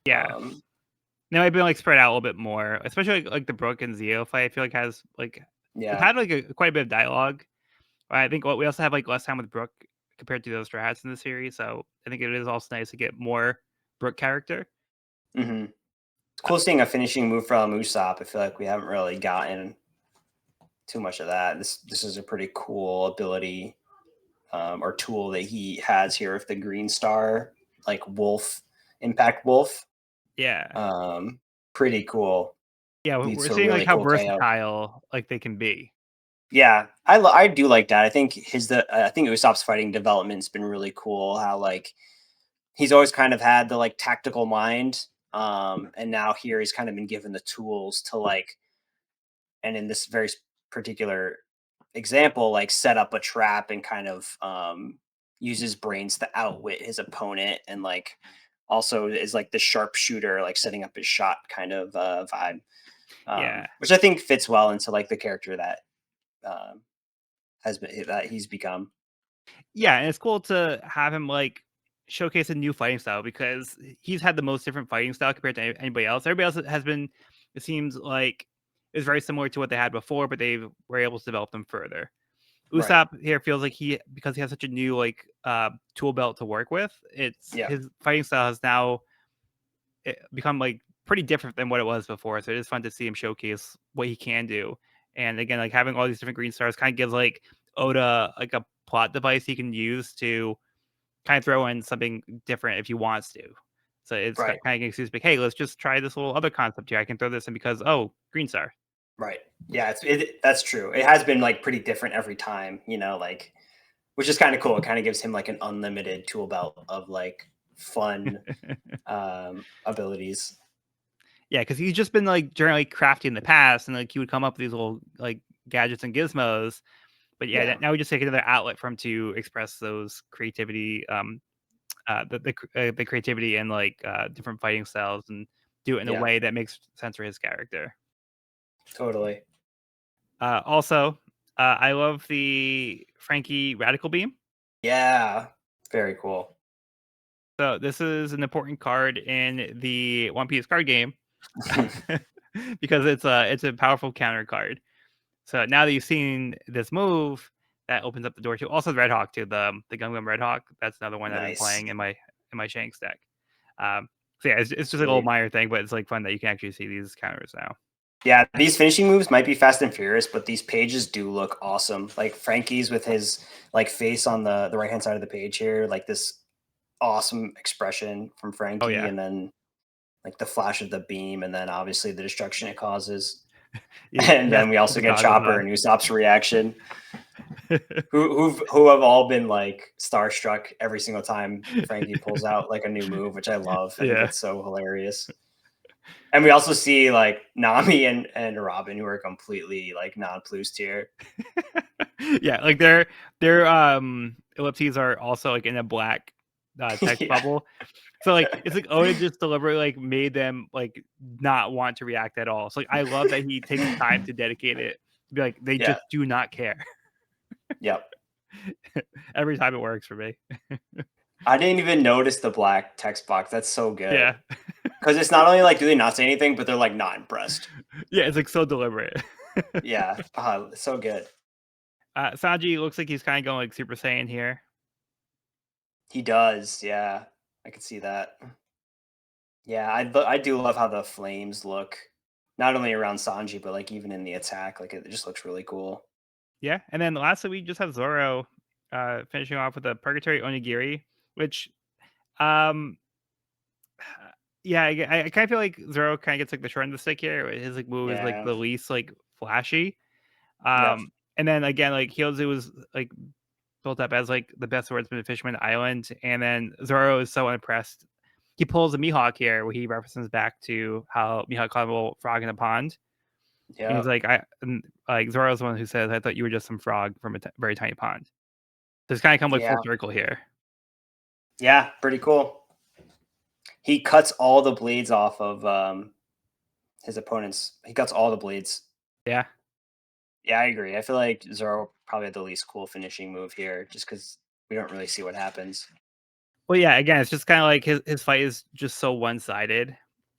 Yeah. They might be like spread out a little bit more, especially like the Brooke and Zio fight. I feel like has like we've Yeah. had like quite a bit of dialogue. I think we also have like less time with Brooke compared to those strats in the series, so I think it is also nice to get more Brooke character. Mm-hmm. It's cool seeing a finishing move from Usopp. I feel like we haven't really gotten too much of that. This is a pretty cool ability or tool that he has here with the Green Star, like Wolf, Impact Wolf. Yeah, Pretty cool. yeah, Leads we're to a seeing like really how cool KO. versatile like they can be. Yeah, I do like that. I think I think Usopp's fighting development's been really cool. How like he's always kind of had the like tactical mind, and now here he's kind of been given the tools to like, and in this very particular example, like set up a trap and kind of use his brains to outwit his opponent, and like also is like the sharpshooter, like setting up his shot kind of vibe, Yeah, which I think fits well into like the character that um, has been that he's become. yeah, and it's cool to have him like showcase a new fighting style because he's had the most different fighting style compared to anybody else. Everybody else has been, it seems like, is very similar to what they had before, but they were able to develop them further. Right. Usopp here feels like because he has such a new like tool belt to work with, it's Yeah. his fighting style has now become like pretty different than what it was before. So it is fun to see him showcase what he can do. And again, like having all these different green stars kind of gives like Oda like a plot device he can use to kind of throw in something different if he wants to. So it's Right. kind of an excuse, like, hey, let's just try this little other concept here. I can throw this in because green star. Right. Yeah. That's true. It has been like pretty different every time. You know, like which is kind of cool. It kind of gives him like an unlimited tool belt of like fun abilities. Yeah, because he's just been like generally crafty in the past, and like he would come up with these little like gadgets and gizmos. But yeah, Yeah. now we just take another outlet for him to express those creativity, the creativity and like different fighting styles, and do it in a Yeah. way that makes sense for his character. Totally. Also, I love the Frankie Radical Beam. Yeah. Very cool. So this is an important card in the One Piece card game because it's a powerful counter card. So now that you've seen this move, that opens up the door to also the Red Hawk, to the Gum Gum Red Hawk. That's another one I've been Nice. playing in my Shanks deck. So yeah, it's just a little Sweet. minor thing, but it's like fun that you can actually see these counters now. Yeah, these finishing moves might be fast and furious, but these pages do look awesome. Like Frankie's with his like face on the right hand side of the page here, like this awesome expression from Oh Frankie, yeah, and then like the flash of the beam, and then obviously the destruction it causes. yeah, And that's then we also the get goggles Chopper on. and Usopp's reaction. who have all been like starstruck every single time Frankie pulls out like a new move, which I love. I think Yeah. it's so hilarious. And we also see like Nami and Robin, who are completely like nonplussed here. Yeah, like their ellipses are also like in a black text Yeah. bubble. So like it's like Oda just deliberately like made them like not want to react at all. So like I love that he takes the time to dedicate it. Be like they Yeah. just do not care. Yep. Every time it works for me. I didn't even notice the black text box. That's so good. Yeah. Because it's not only like do they not say anything, but they're like not impressed. Yeah, it's like so deliberate. Yeah. So good. Sanji looks like he's kind of going like Super Saiyan here. He does. Yeah. I can see that. Yeah, I do love how the flames look, not only around Sanji, but like even in the attack, like it just looks really cool. Yeah, and then lastly we just have Zoro finishing off with a Purgatory Onigiri, which um yeah, I kind of feel like Zoro kind of gets like the short end of the stick here. His like move is like Yeah. the least like flashy. Yep. And then again, like Hyozu was like built up as like the best swordsman of Fishman Island, and then Zoro is so unimpressed. He pulls a Mihawk here, where he references back to how Mihawk caught a little frog in a pond, and he's Yep. like, like Zoro's the one who says, "I thought you were just some frog from a very tiny pond." So it's kind of come like Yeah. full circle here. Yeah. Pretty cool. He cuts all the blades off of his opponents. He cuts all the blades. Yeah, Yeah, I agree. I feel like Zoro probably had the least cool finishing move here, just because we don't really see what happens. well, yeah. Again, it's just kind of like his fight is just so one sided.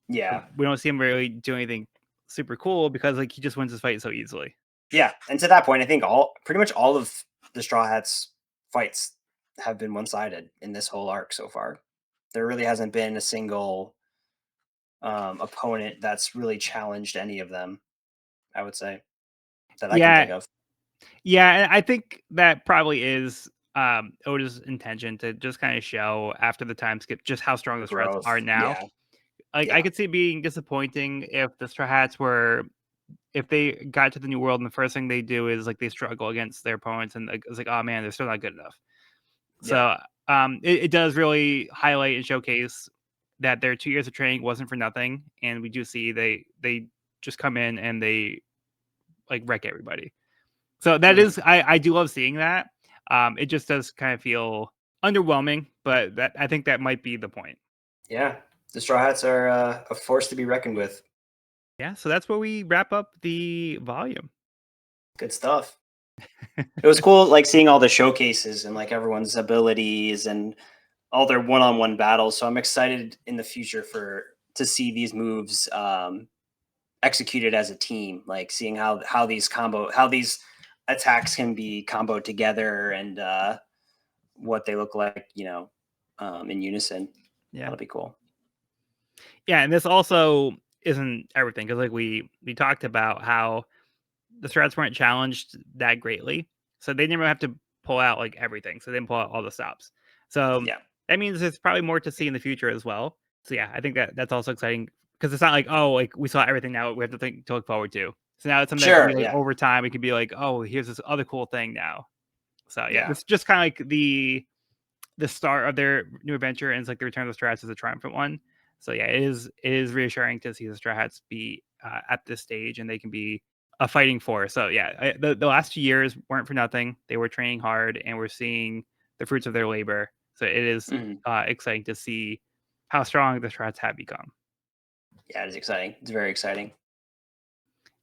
Yeah. We don't see him really do anything super cool because like he just wins his fight so easily. Yeah. And to that point, I think pretty much all of the Straw Hats fights have been one sided in this whole arc so far. There really hasn't been a single opponent that's really challenged any of them, I would say, that I can think Yeah, of. yeah, and I think that probably is Oda's intention to just kind of show after the time skip just how strong the threats Growth. are now. Yeah. Like I Yeah. could see it being disappointing if the Straw Hats were if they got to the new world and the first thing they do is like they struggle against their opponents and like, it's like, oh man, they're still not good enough. Yeah. So it does really highlight and showcase that their 2 years of training wasn't for nothing, and we do see they just come in and they like wreck everybody. So that Mhm. is I do love seeing that. It just does kind of feel underwhelming, but that I think that might be the point. Yeah. The Straw Hats are a force to be reckoned with. Yeah, so that's where we wrap up the volume. Good stuff. It was cool, like seeing all the showcases and like everyone's abilities and all their one-on-one battles. So I'm excited in the future for to see these moves executed as a team, like seeing how these attacks can be comboed together and what they look like, in unison. Yeah. That'll be cool. Yeah, and this also isn't everything because like we talked about how the threats weren't challenged that greatly. So they didn't really have to pull out like everything. So they didn't pull out all the stops. So Yeah. that means there's probably more to see in the future as well. So yeah, I think that's also exciting because it's not like, oh, like we saw everything now we have to think to look forward to. So now it's something that can Sure. be like Yeah. over time it could be like, oh, here's this other cool thing now. So yeah, Yeah. it's just kind of like the start of their new adventure, and it's like the return of the Straw Hats is a triumphant one. So yeah, it is reassuring to see the Straw Hats be at this stage, and they can be a fighting force. So yeah, the last 2 years weren't for nothing. They were training hard, and we're seeing the fruits of their labor. So it is Mhm. exciting to see how strong the Straw Hats have become. Yeah. It is exciting. It's very exciting.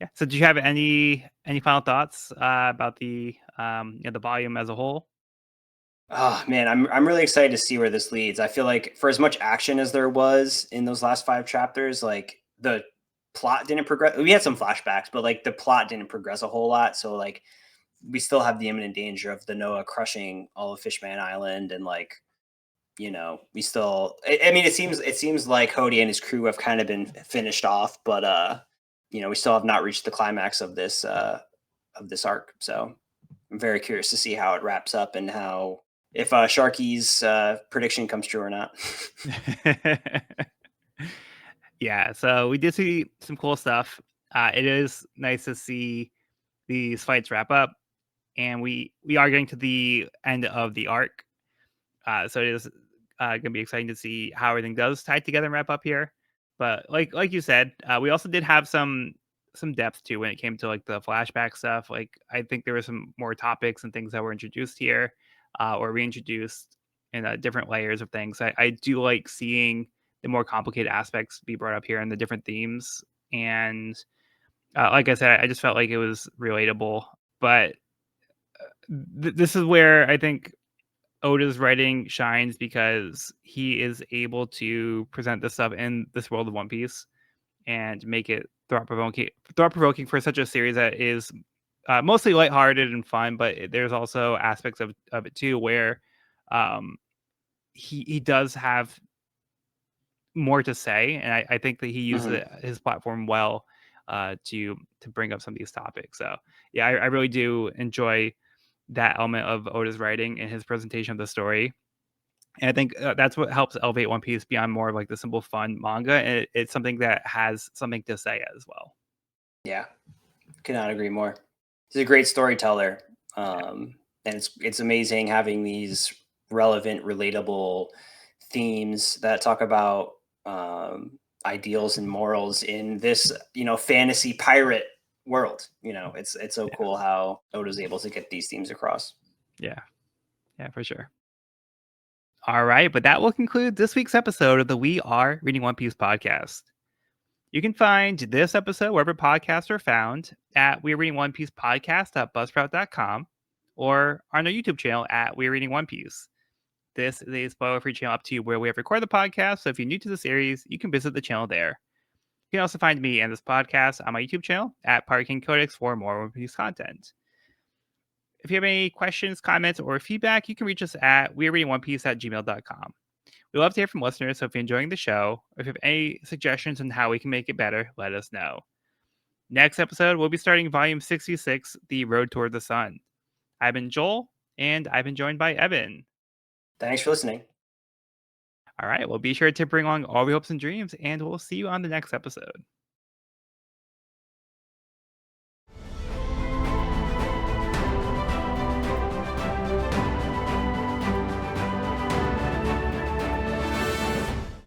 Yeah. So do you have any final thoughts about the volume as a whole? Oh man, I'm really excited to see where this leads. I feel like for as much action as there was in those last 5 chapters, like the plot didn't progress. We had some flashbacks, but like the plot didn't progress a whole lot. So like we still have the imminent danger of the Noah crushing all of Fishman Island, and like we still. I mean, it seems like Hody and his crew have kind of been finished off, but we still have not reached the climax of this arc. So I'm very curious to see how it wraps up and how if Sharky's prediction comes true or not. Yeah, so we did see some cool stuff. It is nice to see these fights wrap up. and we are getting to the end of the arc. So it is going to be exciting to see how everything does tie together and wrap up here. But like you said, we also did have some depth too when it came to like the flashback stuff. Like I think there were some more topics and things that were introduced here or reintroduced in different layers of things. I do like seeing the more complicated aspects be brought up here and the different themes. And like I said, I just felt like it was relatable. But this is where I think Oda's writing shines because he is able to present this stuff in this world of One Piece and make it thought provoking for such a series that is mostly lighthearted and fun, but there's also aspects of it too where um, he does have more to say, and I think that he used his platform well to bring up some of these topics. So yeah, I really do enjoy that element of Oda's writing and his presentation of the story. And I think that's what helps elevate One Piece beyond more of like the simple fun manga. And it's something that has something to say as well. Yeah, cannot agree more. He's a great storyteller, and it's amazing having these relevant, relatable themes that talk about ideals and morals in this fantasy pirate world. It's so cool how Oda's able to get these themes across. Yeah, for sure. All right, but that will conclude this week's episode of the We Are Reading One Piece podcast. You can find this episode wherever podcasts are found at We Are Reading One Piece podcast.buzzsprout.com or on our YouTube channel at We Are Reading One Piece. This is a spoiler-free channel up to where we have recorded the podcast, so if you're new to the series, you can visit the channel there. You can also find me and this podcast on my YouTube channel at Pirate King Codex for more One Piece content. If you have any questions, comments, or feedback, you can reach us at wearereadingonepiece@gmail.com. We love to hear from listeners, so if you're enjoying the show, or if you have any suggestions on how we can make it better, let us know. Next episode, we'll be starting Volume 66, The Road Toward the Sun. I've been Joel, and I've been joined by Evan. Thanks for listening. All right, well, be sure to bring along all your hopes and dreams, and we'll see you on the next episode.